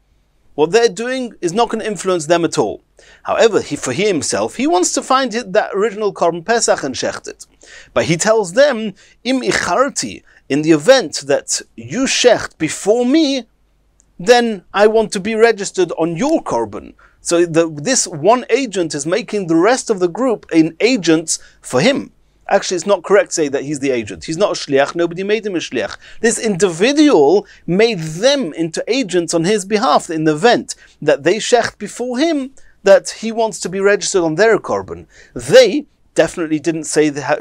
What they're doing is not going to influence them at all. However, for himself, he wants to find that original korban pesach and shecht it. But he tells them, im icharti, in the event that you shecht before me, then I want to be registered on your korban. So this one agent is making the rest of the group in agents for him. Actually, it's not correct to say that he's the agent. He's not a shliach. Nobody made him a shliach. This individual made them into agents on his behalf in the event that they shecht before him, that he wants to be registered on their korban. They definitely didn't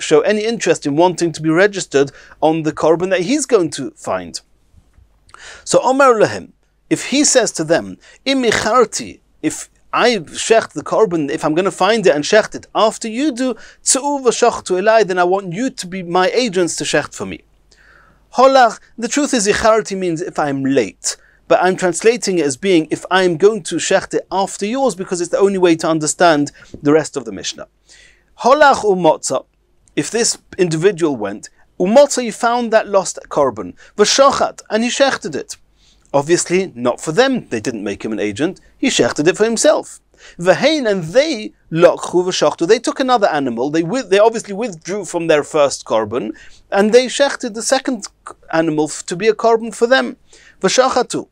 show any interest in wanting to be registered on the korban that he's going to find. So Omar Lahem, if he says to them, Im icharti, if I shecht the korban, if I'm going to find it and shecht it after you do, then I want you to be my agents to shecht for me. Holach, the truth is, icharti means if I'm late. But I'm translating it as being if I'm going to shecht it after yours, because it's the only way to understand the rest of the Mishnah. Holach umotza, if this individual went, umotza, he found that lost korban, v'shochat, and he shechted it. Obviously, not for them. They didn't make him an agent. He shechted it for himself. V'hein, and they lokchu v'shachtu. They took another animal. They obviously withdrew from their first korban, and they shechted the second animal to be a korban for them. V'shachatu.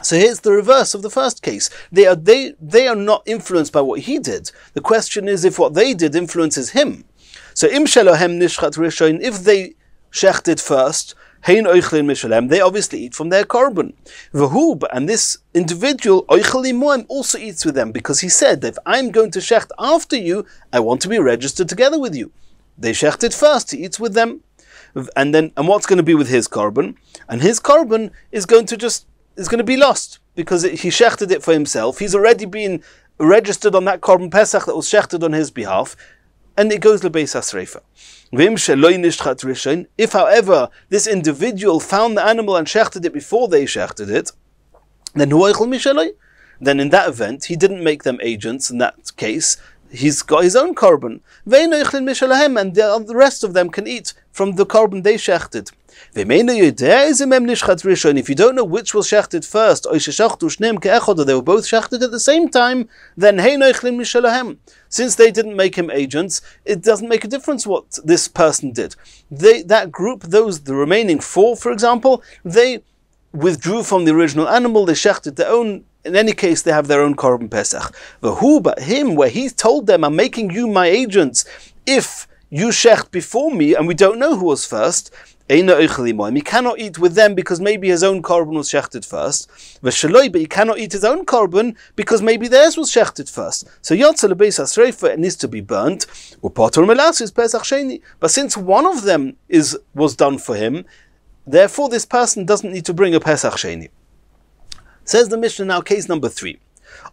So here's the reverse of the first case. They are not influenced by what he did. The question is if what they did influences him. So im shelohem nishchat rishon, if they shechted first, hein oichlin mishalem, they obviously eat from their korban. V'hu, and this individual oichel imoim also eats with them, because he said that if I'm going to shecht after you, I want to be registered together with you. They shechted first, he eats with them, and what's going to be with his korban? And his korban is going to be lost, because he shechted it for himself. He's already been registered on that korban pesach that was shechted on his behalf, and it goes lebeis hasreifa. If, however, this individual found the animal and shechted it before they shechted it, then in that event, he didn't make them agents. In that case, he's got his own korban, and the rest of them can eat from the korban they shechted. If you don't know which was shechted first, or they were both shechted at the same time, then since they didn't make him agents, it doesn't make a difference what this person did. That group, the remaining four, for example, they withdrew from the original animal, they shechted their own. In any case, they have their own korban pesach. But him, where he told them, I'm making you my agents, if you shecht before me, and we don't know who was first, he cannot eat with them because maybe his own korban was shechted first. But he cannot eat his own korban because maybe theirs was shechted first. So yotze lebeis hasreifa, it needs to be burnt. But since one of them was done for him, therefore this person doesn't need to bring a pesach sheni. Says the Mishnah now, case number 3.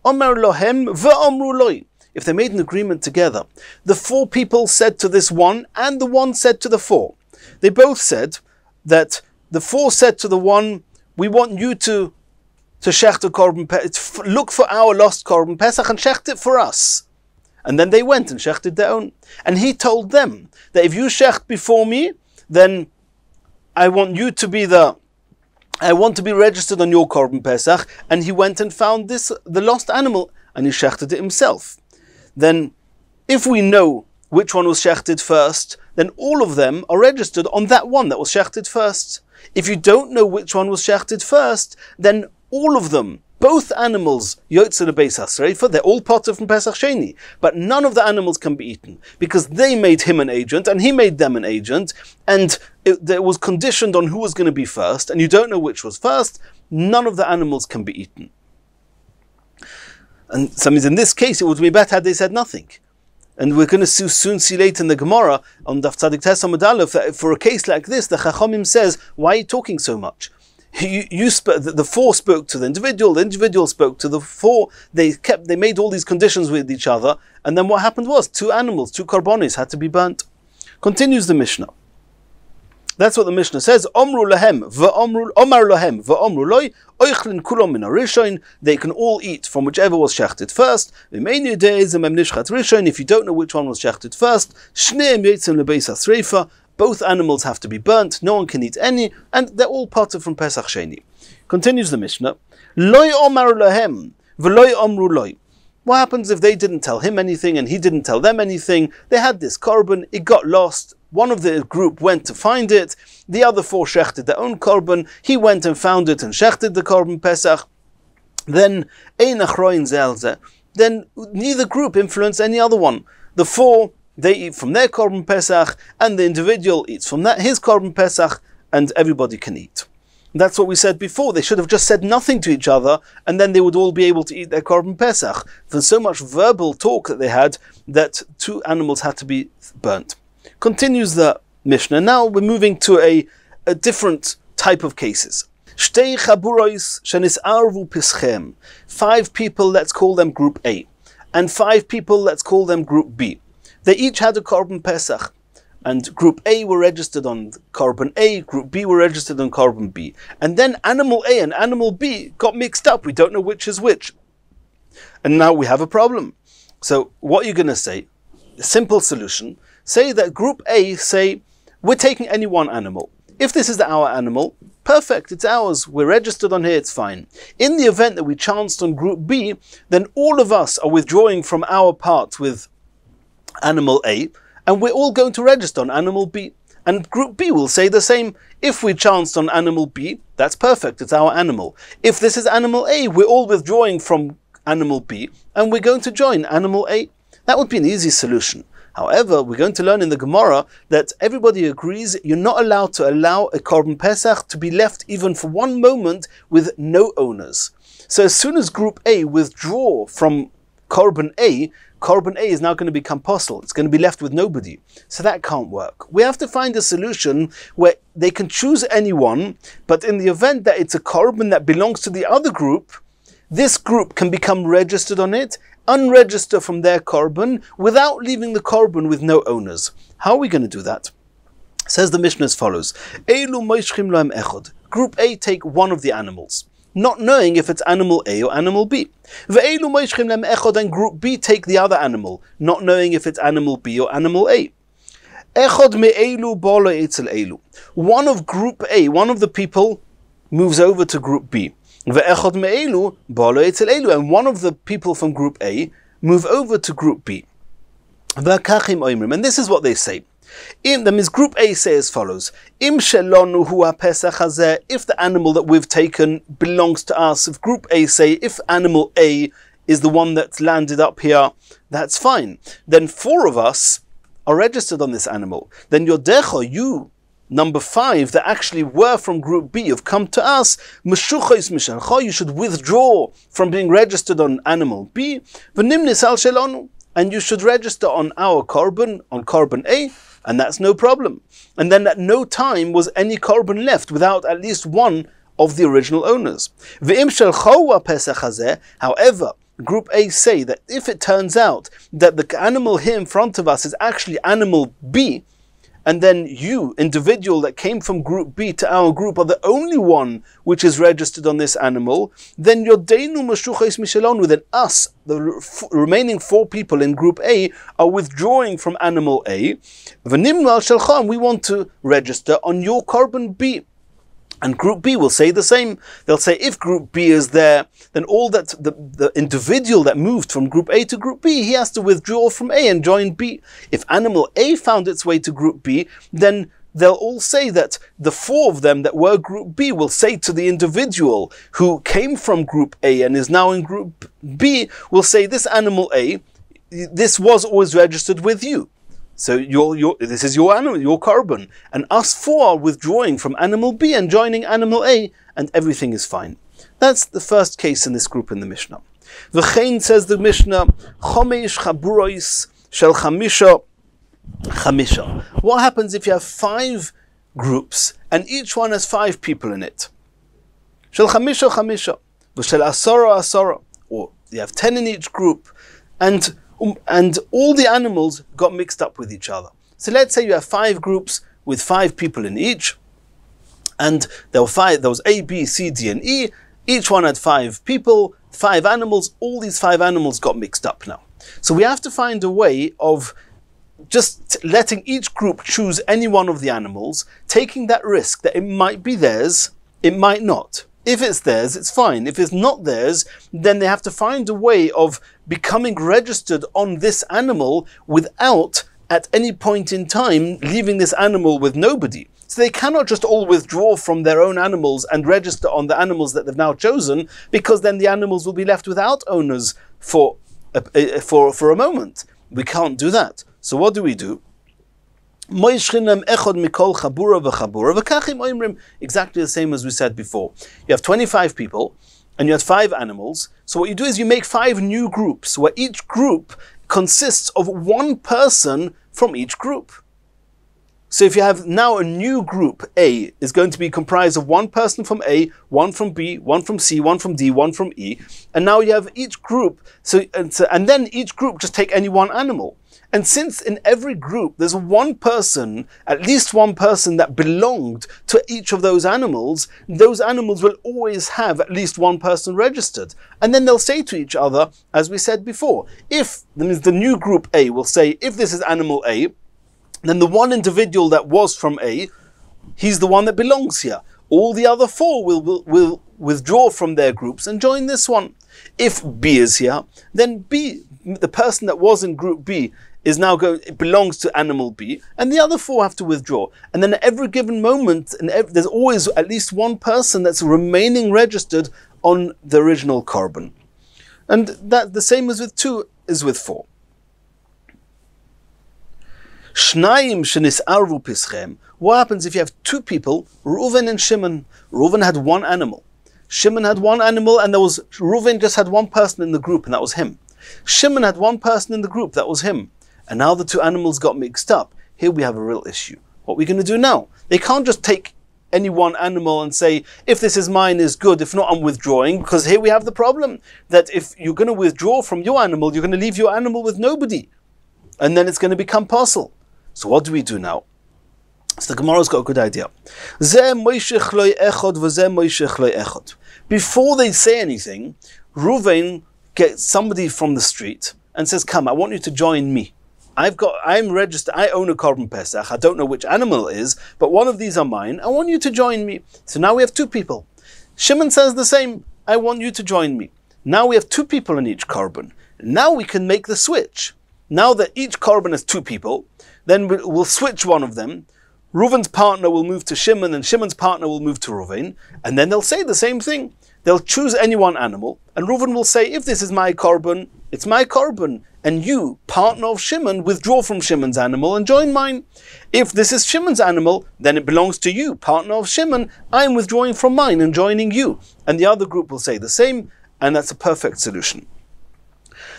Omer lohem ve'omru loi. If they made an agreement together, the 4 people said to this one, and the one said to the 4. They both said that the 4 said to the one, we want you to shecht a korban pesach, look for our lost korban pesach and shecht it for us. And then they went and shechted their own. And he told them that if you shecht before me, then I want you to be I want to be registered on your korban pesach. And he went and found the lost animal, and he shechted it himself. Then, if we know which one was shechted first, then all of them are registered on that one that was shechted first. If you don't know which one was shechted first, then all of them, both animals, yotze lebeis hasreifa, they're all potter from Pesach Sheni, but none of the animals can be eaten, because they made him an agent, and he made them an agent, and it was conditioned on who was going to be first, and you don't know which was first, none of the animals can be eaten. And so in this case, it would be better had they said nothing. And we're going to soon see later in the Gemara on Daf Tzadik Tes Amud Aleph that for a case like this, the Chachamim says, why are you talking so much? The 4 spoke to the individual spoke to the 4, they made all these conditions with each other, and then what happened was 2 animals, 2 korbanos had to be burnt. Continues the Mishnah. That's what the Mishnah says. Omru lahem v'omru omar lahem v'omru loy oichlin kulom min harishon. They can all eat from whichever was shechted first. V'meinu de'ezem em nishchat rishon. If you don't know which one was shechted first, shneim yotzim lebeis hasreifa. Both animals have to be burnt. No one can eat any, and they're all parted from Pesach Sheni. Continues the Mishnah. Loy omar lahem v'loy omru loy. What happens if they didn't tell him anything and he didn't tell them anything? They had this korban, it got lost. One of the group went to find it. The other four shechted their own korban. He went and found it and shechted the korban Pesach. Then ein achroin zelze. Then neither group influenced any other one. The four, they eat from their korban Pesach, and the individual eats from his korban Pesach, and everybody can eat. That's what we said before. They should have just said nothing to each other, and then they would all be able to eat their korban Pesach. For so much verbal talk that they had, that two animals had to be burnt. Continues the Mishnah. Now we're moving to a different type of cases. 5 people, let's call them group A, and 5 people, let's call them group B. They each had a korban Pesach. And group A were registered on korban A, group B were registered on korban B. And then animal A and animal B got mixed up. We don't know which is which. And now we have a problem. So what are you going to say? A simple solution. Say that group A say, we're taking any one animal. If this is our animal, perfect, it's ours. We're registered on here, it's fine. In the event that we chanced on group B, then all of us are withdrawing from our part with animal A, and we're all going to register on animal B. And group B will say the same. If we chanced on animal B, that's perfect, it's our animal. If this is animal A, we're all withdrawing from animal B, and we're going to join animal A. That would be an easy solution. However, we're going to learn in the Gemara that everybody agrees you're not allowed to allow a korban Pesach to be left even for one moment with no owners. So as soon as group A withdraw from korban A is now going to become posel. It's going to be left with nobody. So that can't work. We have to find a solution where they can choose anyone, but in the event that it's a korban that belongs to the other group, this group can become registered on it, unregister from their korban, without leaving the korban with no owners. How are we going to do that? Says the Mishnah as follows. Group A take one of the animals, not knowing if it's animal A or animal B. And group B take the other animal, not knowing if it's animal B or animal A. One of group A, one of the people, moves over to group B. And one of the people from group A move over to group B. And this is what they say. That means group A say as follows. If the animal that we've taken belongs to us, if group A say, if animal A is the one that's landed up here, that's fine. Then 4 of us are registered on this animal. Then you, number 5, that actually were from group B, have come to us, you should withdraw from being registered on animal B, and you should register on our korban, on korban A, and that's no problem. And then at no time was any korban left without at least one of the original owners. However, group A say that if it turns out that the animal here in front of us is actually animal B, and then you, individual that came from group B to our group, are the only one which is registered on this animal, then yodeinu mashuchos mishalonu, then us, the remaining 4 people in group A, are withdrawing from animal A. V'nimnu al shelcha, and we want to register on your korban B. And group B will say the same. They'll say if group B is there, then all that the individual that moved from group A to group B, he has to withdraw from A and join B. If animal A found its way to group B, then they'll all say that the 4 of them that were group B will say to the individual who came from group A and is now in group B, will say, this animal A, this was always registered with you. So this is your animal, your korban, and us 4 are withdrawing from animal B and joining animal A, and everything is fine. That's the first case in this group in the Mishnah. V'chein, says the Mishnah, chomesh chaburois shel chamisha. What happens if you have 5 groups and each one has 5 people in it? Shel chamisha, v'shel asara, or you have 10 in each group, and all the animals got mixed up with each other. So let's say you have 5 groups with 5 people in each, and there was A, B, C, D, and E. Each one had 5 people, 5 animals. All these 5 animals got mixed up now. So we have to find a way of just letting each group choose any one of the animals, taking that risk that it might be theirs, it might not. If it's theirs, it's fine. If it's not theirs, then they have to find a way of becoming registered on this animal without, at any point in time, leaving this animal with nobody. So they cannot just all withdraw from their own animals and register on the animals that they've now chosen, because then the animals will be left without owners for a moment. We can't do that. So what do we do? Exactly the same as we said before. You have 25 people and you have 5 animals. So what you do is you make 5 new groups where each group consists of 1 person from each group. So if you have now a new group, A is going to be comprised of 1 person from A, 1 from B, 1 from C, 1 from D, 1 from E. And now you have each group, and then each group just take any 1 animal. And since in every group there's 1 person, at least 1 person that belonged to each of those animals will always have at least 1 person registered. And then they'll say to each other, as we said before, if the new group A will say, if this is animal A, then the 1 individual that was from A, he's the one that belongs here. All the other 4 will withdraw from their groups and join this one. If B is here, then B, the person that was in group B, it belongs to animal B, and the other 4 have to withdraw. And then at every given moment, there's always at least 1 person that's remaining registered on the original carbon. And that the same as with 2 is with 4. What happens if you have 2 people, Reuven and Shimon? Reuven had 1 animal. Shimon had 1 animal, and Reuven just had 1 person in the group, and that was him. Shimon had 1 person in the group, that was him. And now the 2 animals got mixed up. Here we have a real issue. What are we going to do now? They can't just take any 1 animal and say, if this is mine, is good, if not, I'm withdrawing, because here we have the problem that if you're going to withdraw from your animal, you're going to leave your animal with nobody. And then it's going to become parcel. So what do we do now? So the Gemara's got a good idea. Before they say anything, Reuven gets somebody from the street and says, come, I want you to join me. I'm registered, I own a Korban Pesach, I don't know which animal it is, but one of these are mine, I want you to join me. So now we have 2 people. Shimon says the same, I want you to join me. Now we have 2 people in each Korban. Now we can make the switch. Now that each Korban has 2 people, then we'll switch one of them. Reuven's partner will move to Shimon, and Shimon's partner will move to Reuven, and then they'll say the same thing. They'll choose any 1 animal, and Reuven will say, if this is my Korban, it's my Korban, and you, partner of Shimon, withdraw from Shimon's animal and join mine. If this is Shimon's animal, then it belongs to you, partner of Shimon, I'm withdrawing from mine and joining you. And the other group will say the same, and that's a perfect solution.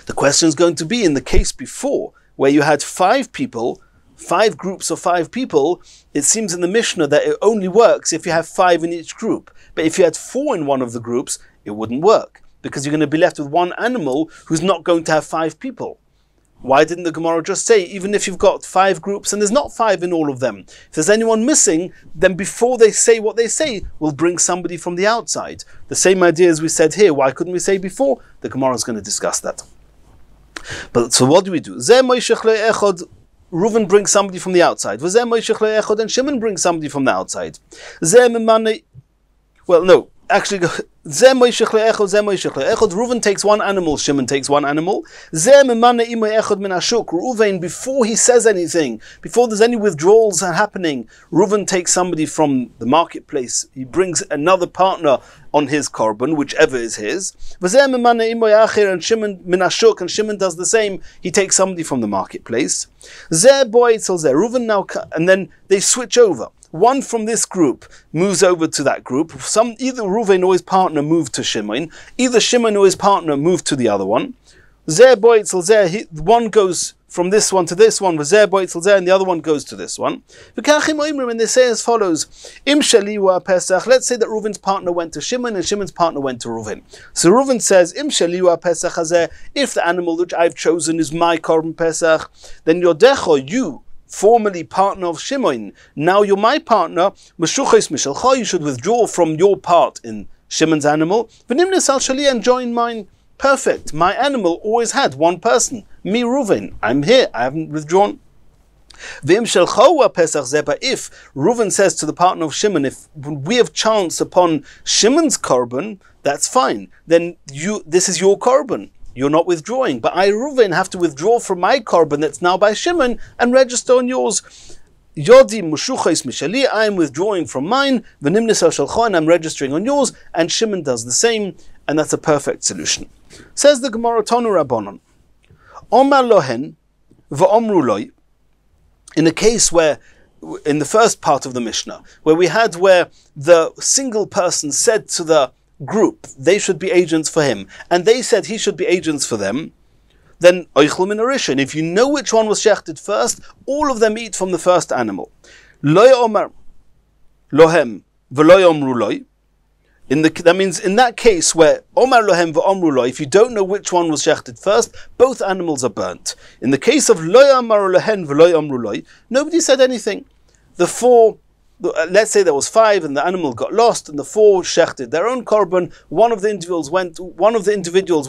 The question is going to be, in the case before, where you had 5 people, 5 groups of 5 people, it seems in the Mishnah that it only works if you have 5 in each group. But if you had 4 in one of the groups, it wouldn't work, because you're going to be left with 1 animal who's not going to have 5 people. Why didn't the Gemara just say, even if you've got 5 groups and there's not 5 in all of them, if there's anyone missing, then before they say what they say, we'll bring somebody from the outside. The same idea as we said here. Why couldn't we say before? The Gemara is going to discuss that. But so what do we do? Reuven brings somebody from the outside. And Shimon brings somebody from the outside. Well, no. Actually, Reuven takes 1 animal, Shimon takes 1 animal. Reuven, before he says anything, before there's any withdrawals happening, Reuven takes somebody from the marketplace. He brings another partner on his korban, whichever is his. And Shimon and Shimon does the same. He takes somebody from the marketplace. Reuven now, and then they switch over. 1 from this group moves over to that group. Either Reuven or his partner moved to Shimon. Either Shimon or his partner moved to the other one. One goes from this one to this one, and the other one goes to this one. And they say as follows: let's say that Reuven's partner went to Shimon and Shimon's partner went to Reuven. So Reuven says, if the animal which I've chosen is my Korban Pesach, then Yodecho, you, formerly partner of Shimon, now you're my partner, you should withdraw from your part in Shimon's animal, and join mine. Perfect. My animal always had one person, me Reuven. I'm here, I haven't withdrawn. If Reuven says to the partner of Shimon, if we have chance upon Shimon's korban, that's fine. Then this is your korban. You're not withdrawing. But I, Reuven, have to withdraw from my korban that's now by Shimon and register on yours. Yodi mushuchais mishali, I am withdrawing from mine, v'nimnisal shalcha, and I'm registering on yours, and Shimon does the same, and that's a perfect solution. Says the Gemara, Tonu Rabbanon, Omar lohen v'omru loy, in a case where, in the first part of the Mishnah, where the single person said to the group, they should be agents for him, and they said he should be agents for them, then oichlu min harishin. If you know which one was shechted first, all of them eat from the first animal. Lo yomar lohem v'lo yomru loy. That means in that case where omar lohem v'omru loy, if you don't know which one was shechted first, both animals are burnt. In the case of lo yomar lohen v'lo yomru loy, nobody said anything. Let's say there was 5 and the animal got lost, and the 4 shechted their own korban. One of the individuals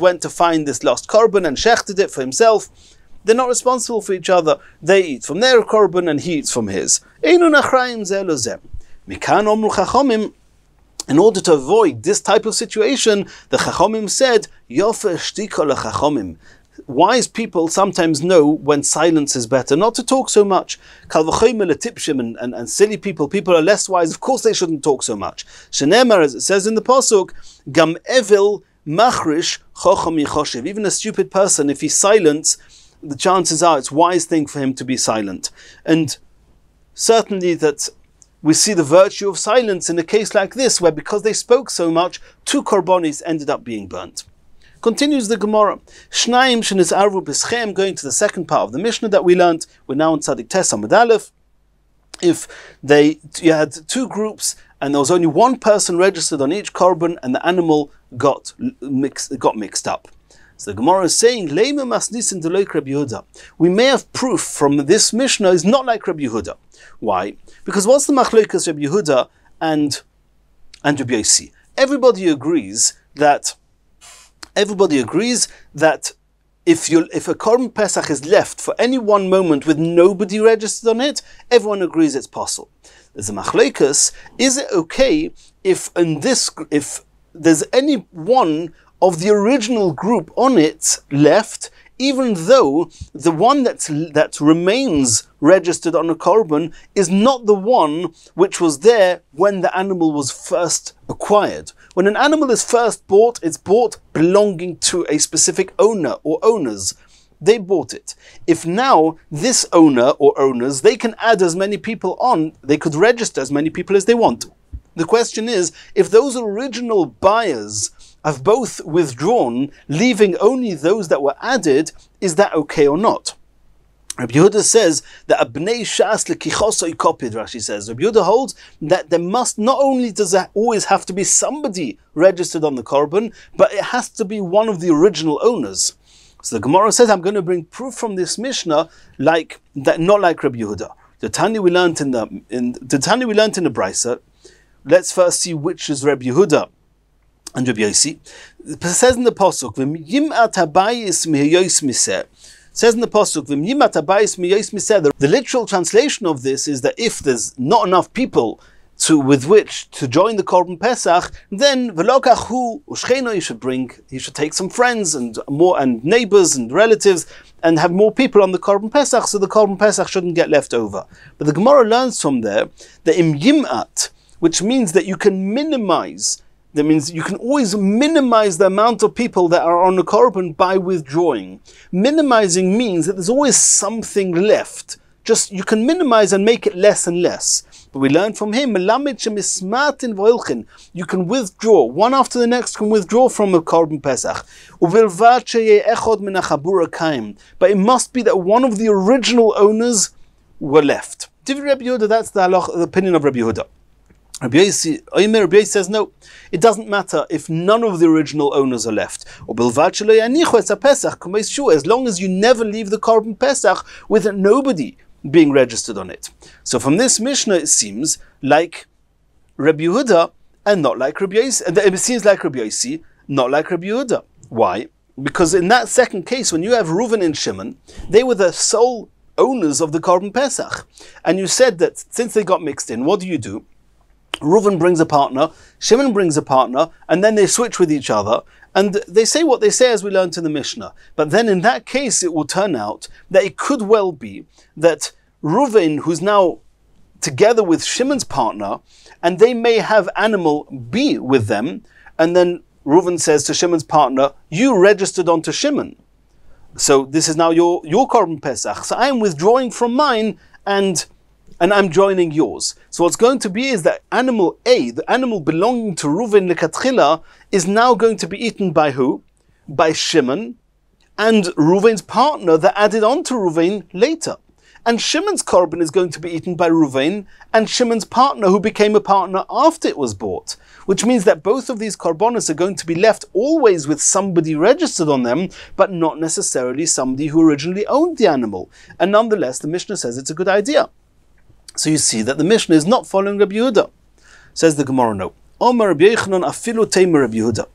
went to find this lost korban and shechted it for himself. They're not responsible for each other. They eat from their korban and he eats from his. In order to avoid this type of situation, the Chachomim said, Yofer shtika lechachomim. Wise people sometimes know when silence is better, not to talk so much. And silly people are less wise, of course they shouldn't talk so much. Shenemar, as it says in the Pasuk, Gam evil machrish chocham yichoshev. Even a stupid person, if he's silent, the chances are it's a wise thing for him to be silent. And certainly that we see the virtue of silence in a case like this, where because they spoke so much, 2 korbanis ended up being burnt. Continues the Gemara. Shnaim shenis arvu b'schem, going to the second part of the Mishnah that we learned. We're now in Tzadik Tes Amud Aleph. If you had 2 groups and there was only one person registered on each korban, and the animal got mixed up. So the Gemara is saying, Leima masnisin deloik Rabbi Yehuda. We may have proof from this Mishnah is not like Rabbi Yehuda. Why? Because what's the machlokas Rabbi Yehuda and Rabbi Yossi? Everybody agrees that if a korban pesach is left for any one moment with nobody registered on it, everyone agrees it's possible. There's a machlokas. Is it okay if there's any one of the original group on it left, even though the one that remains registered on a korban is not the one which was there when the animal was first acquired? When an animal is first bought, it's bought belonging to a specific owner or owners. They bought it. If now this owner or owners, they can add as many people on, they could register as many people as they want. The question is, if those original buyers have both withdrawn, leaving only those that were added, is that okay or not? Rabbi Yehuda says that abnei shas lekichosoi kopid. Rashi says Rabbi Yehuda holds that there must not only does there always have to be somebody registered on the korban, but it has to be one of the original owners. So the Gemara says, I'm going to bring proof from this Mishnah like that, not like Rabbi Yehuda. The Tanya we learned in the Brisa. Let's first see which is Rabbi Yehuda and Rabbi Yossi. It says in the Pasuk, V'yim'at habayis mihayois miseh. Says in the Pasuk, the literal translation of this is that if there's not enough people with which to join the Korban Pesach, then he should take some friends and neighbors and relatives and have more people on the Korban Pesach, so the Korban Pesach shouldn't get left over. But the Gemara learns from there that im yim'at, which means that you can minimize. That means you can always minimize the amount of people that are on the korban by withdrawing. Minimizing means that there's always something left. Just you can minimize and make it less and less. But we learn from him, you can withdraw. One after the next can withdraw from a korban pesach. But it must be that one of the original owners were left. That's the opinion of Rabbi Yehuda. Rabbi Yossi says no, it doesn't matter if none of the original owners are left. As long as you never leave the korban pesach with nobody being registered on it. So from this Mishnah, it seems like Rabbi Yehuda and not like Rabbi Yossi. And it seems like Rabbi Yossi, not like Rabbi Yehuda. Why? Because in that second case, when you have Reuven and Shimon, they were the sole owners of the Korban Pesach. And you said that since they got mixed in, what do? Reuven brings a partner, Shimon brings a partner, and then they switch with each other, and they say what they say as we learned in the Mishnah. But then in that case, it will turn out that it could well be that Reuven, who's now together with Shimon's partner, and they may have animal B with them, and then Reuven says to Shimon's partner, you registered onto Shimon. So this is now your Korban Pesach. So I am withdrawing from mine and I'm joining yours. So what's going to be is that animal A, the animal belonging to Reuven Lekatchila, is now going to be eaten by who? By Shimon and Reuven's partner that added on to Reuven later. And Shimon's korban is going to be eaten by Reuven and Shimon's partner who became a partner after it was bought. Which means that both of these korbanos are going to be left always with somebody registered on them, but not necessarily somebody who originally owned the animal. And nonetheless, the Mishnah says it's a good idea. So you see that the Mishnah is not following Rabbi Yehuda. Says the Gemara, no. Omar Rabbi Yochanan afilu teimer Rabbi Yehuda.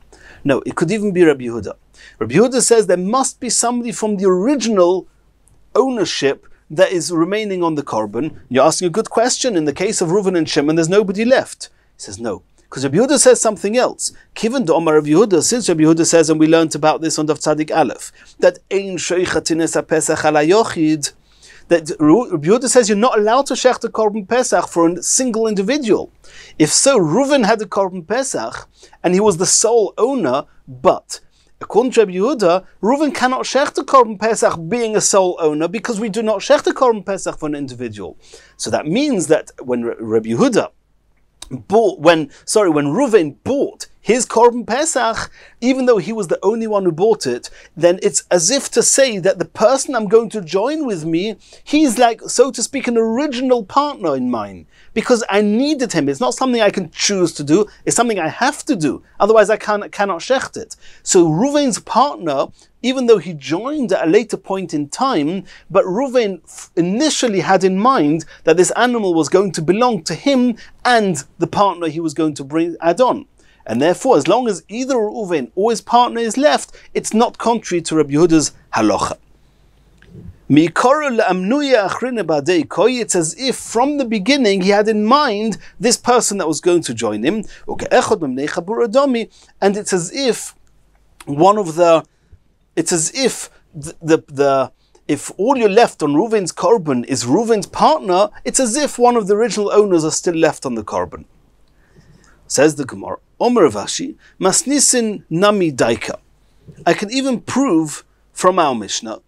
No, it could even be Rabbi Yehuda. Rabbi Yehuda says there must be somebody from the original ownership that is remaining on the korban. You're asking a good question. In the case of Reuven and Shimon, there's nobody left. He says no. Because Rabbi Yehuda says something else. Kivan to Omar Rabbi Yehuda, since Rabbi Yehuda says, and we learned about this on Daf Tzadik Aleph, that ein shoichatines ha-pesach ala yochid, that Rabbi Yehuda says you're not allowed to shech the Korban Pesach for a single individual. If so, Reuven had a Korban Pesach, and he was the sole owner, but according to Rabbi Yehuda, Reuven cannot shech the Korban Pesach being a sole owner, because we do not shech the Korban Pesach for an individual. So that means that when Rabbi Yehuda when Reuven bought his Korban Pesach, even though he was the only one who bought it, then it's as if to say that the person I'm going to join with me, he's like, so to speak, an original partner in mine. Because I needed him. It's not something I can choose to do, it's something I have to do. Otherwise I cannot shecht it. So Reuven's partner, even though he joined at a later point in time, but Reuven initially had in mind that this animal was going to belong to him and the partner he was going to add on. And therefore, as long as either Reuven or his partner is left, it's not contrary to Rabbi Yehuda's halacha. It's as if from the beginning he had in mind this person that was going to join him, and it's as if if all you're left on Reuven's korban is Reuven's partner, it's as if one of the original owners are still left on the korban. Says the Gemara, Omer Vashi, Masnisin Nami Daika. I can even prove from our Mishnah,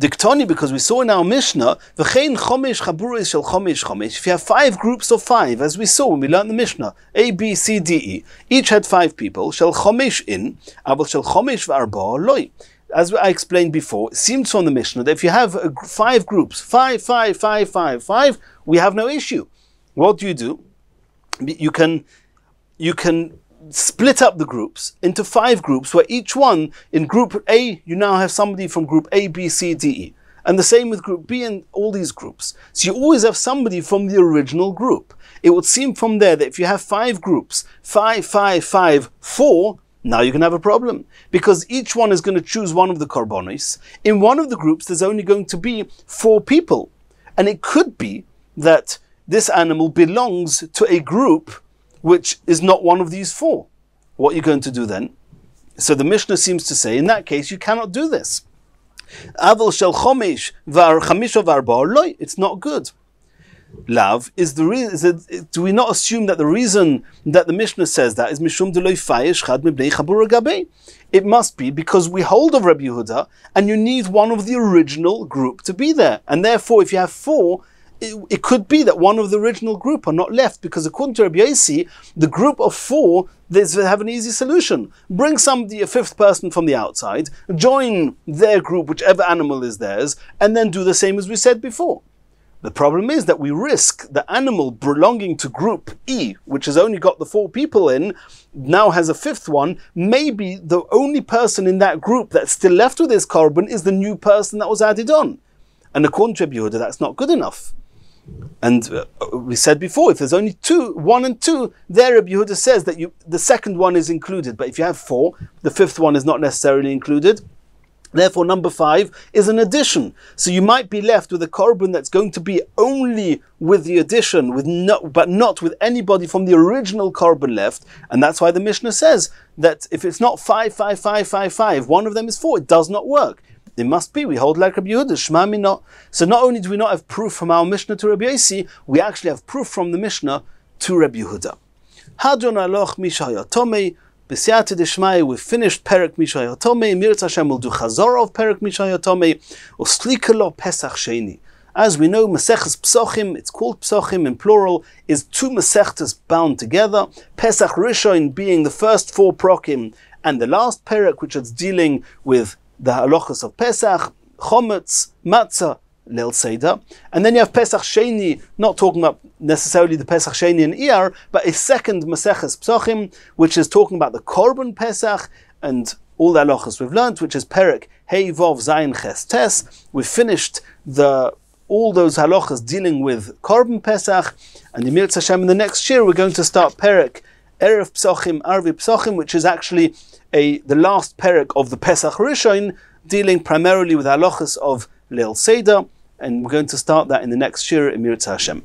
Diktoni, because we saw in our Mishnah, V'chein chomesh chaburis shel chomesh chomesh. If you have 5 groups of 5, as we saw when we learned the Mishnah, A, B, C, D, E, each had 5 people, shel chomesh in, avol shel chomesh v'arba loy. As I explained before, it seems from the Mishnah that if you have 5 groups, 5, 5, 5, 5, 5, we have no issue. What do? You can split up the groups into 5 groups, where each one, in group A, you now have somebody from group A, B, C, D, E. And the same with group B and all these groups. So you always have somebody from the original group. It would seem from there that if you have 5 groups, 5, 5, 5, 4, now you can have a problem. Because each one is going to choose one of the korbanos. In one of the groups, there's only going to be 4 people. And it could be that this animal belongs to a group which is not one of these 4. What are you going to do then? So the Mishnah seems to say, in that case, you cannot do this. Avol shel chomesh chamisha v'arba loy. It's not good. Lav is the reason. Do we not assume that the reason that the Mishnah says that is mishum deloy fayesh chad mibnei chabur gabei? It must be because we hold of Rabbi Yehuda, and you need one of the original group to be there, and therefore, if you have 4. It could be that one of the original group are not left, because according to Rabbi Yossi, the group of 4, they have an easy solution. Bring somebody, a 5th person from the outside, join their group, whichever animal is theirs, and then do the same as we said before. The problem is that we risk the animal belonging to group E, which has only got the 4 people in, now has a 5th one. Maybe the only person in that group that's still left with his korban is the new person that was added on. And according to Rabbi Yehuda, that's not good enough. And we said before, if there's only 1 and 2, there Rabbi Yehuda says that the second one is included. But if you have 4, the fifth one is not necessarily included. Therefore, number 5 is an addition. So you might be left with a korban that's going to be only with the addition, but not with anybody from the original korban left. And that's why the Mishnah says that if it's not 5, 5, 5, 5, 5, one of them is 4, it does not work. It must be. We hold like Rabbi Yehuda, Shema Mina. So not only do we not have proof from our Mishnah to Rabbi Yossi, we actually have proof from the Mishnah to Rabbi Yehuda. Hadron aloch mishayatome. B'siyata d'shmai, we've finished Perek Mishayatome. Mirz Hashem will do Chazorah of Perek Mishayatome. Uslika lo Pesach Sheni. As we know, Masechet Pesachim, it's called Pesachim in plural, is 2 Masechtas bound together. Pesach Rishon being the first 4 prokim, and the last Perek, which is dealing with the halachas of Pesach, Chometz, Matzah, Leil Seder. And then you have Pesach Sheni, not talking about necessarily the Pesach Sheni and Iyar, but a second Masechet Pesachim, which is talking about the Korban Pesach and all the halachas we've learned, which is Perek Hey Vov Zayin Ches Tes. We've finished all those halachas dealing with Korban Pesach, and in Mirz Hashem in the next year we're going to start Perek Erev Pesachim, Arvi Pesachim, which is actually the last Perek of the Pesach Rishon, dealing primarily with halachas of Leil Seder, and we're going to start that in the next year in Mirz Hashem.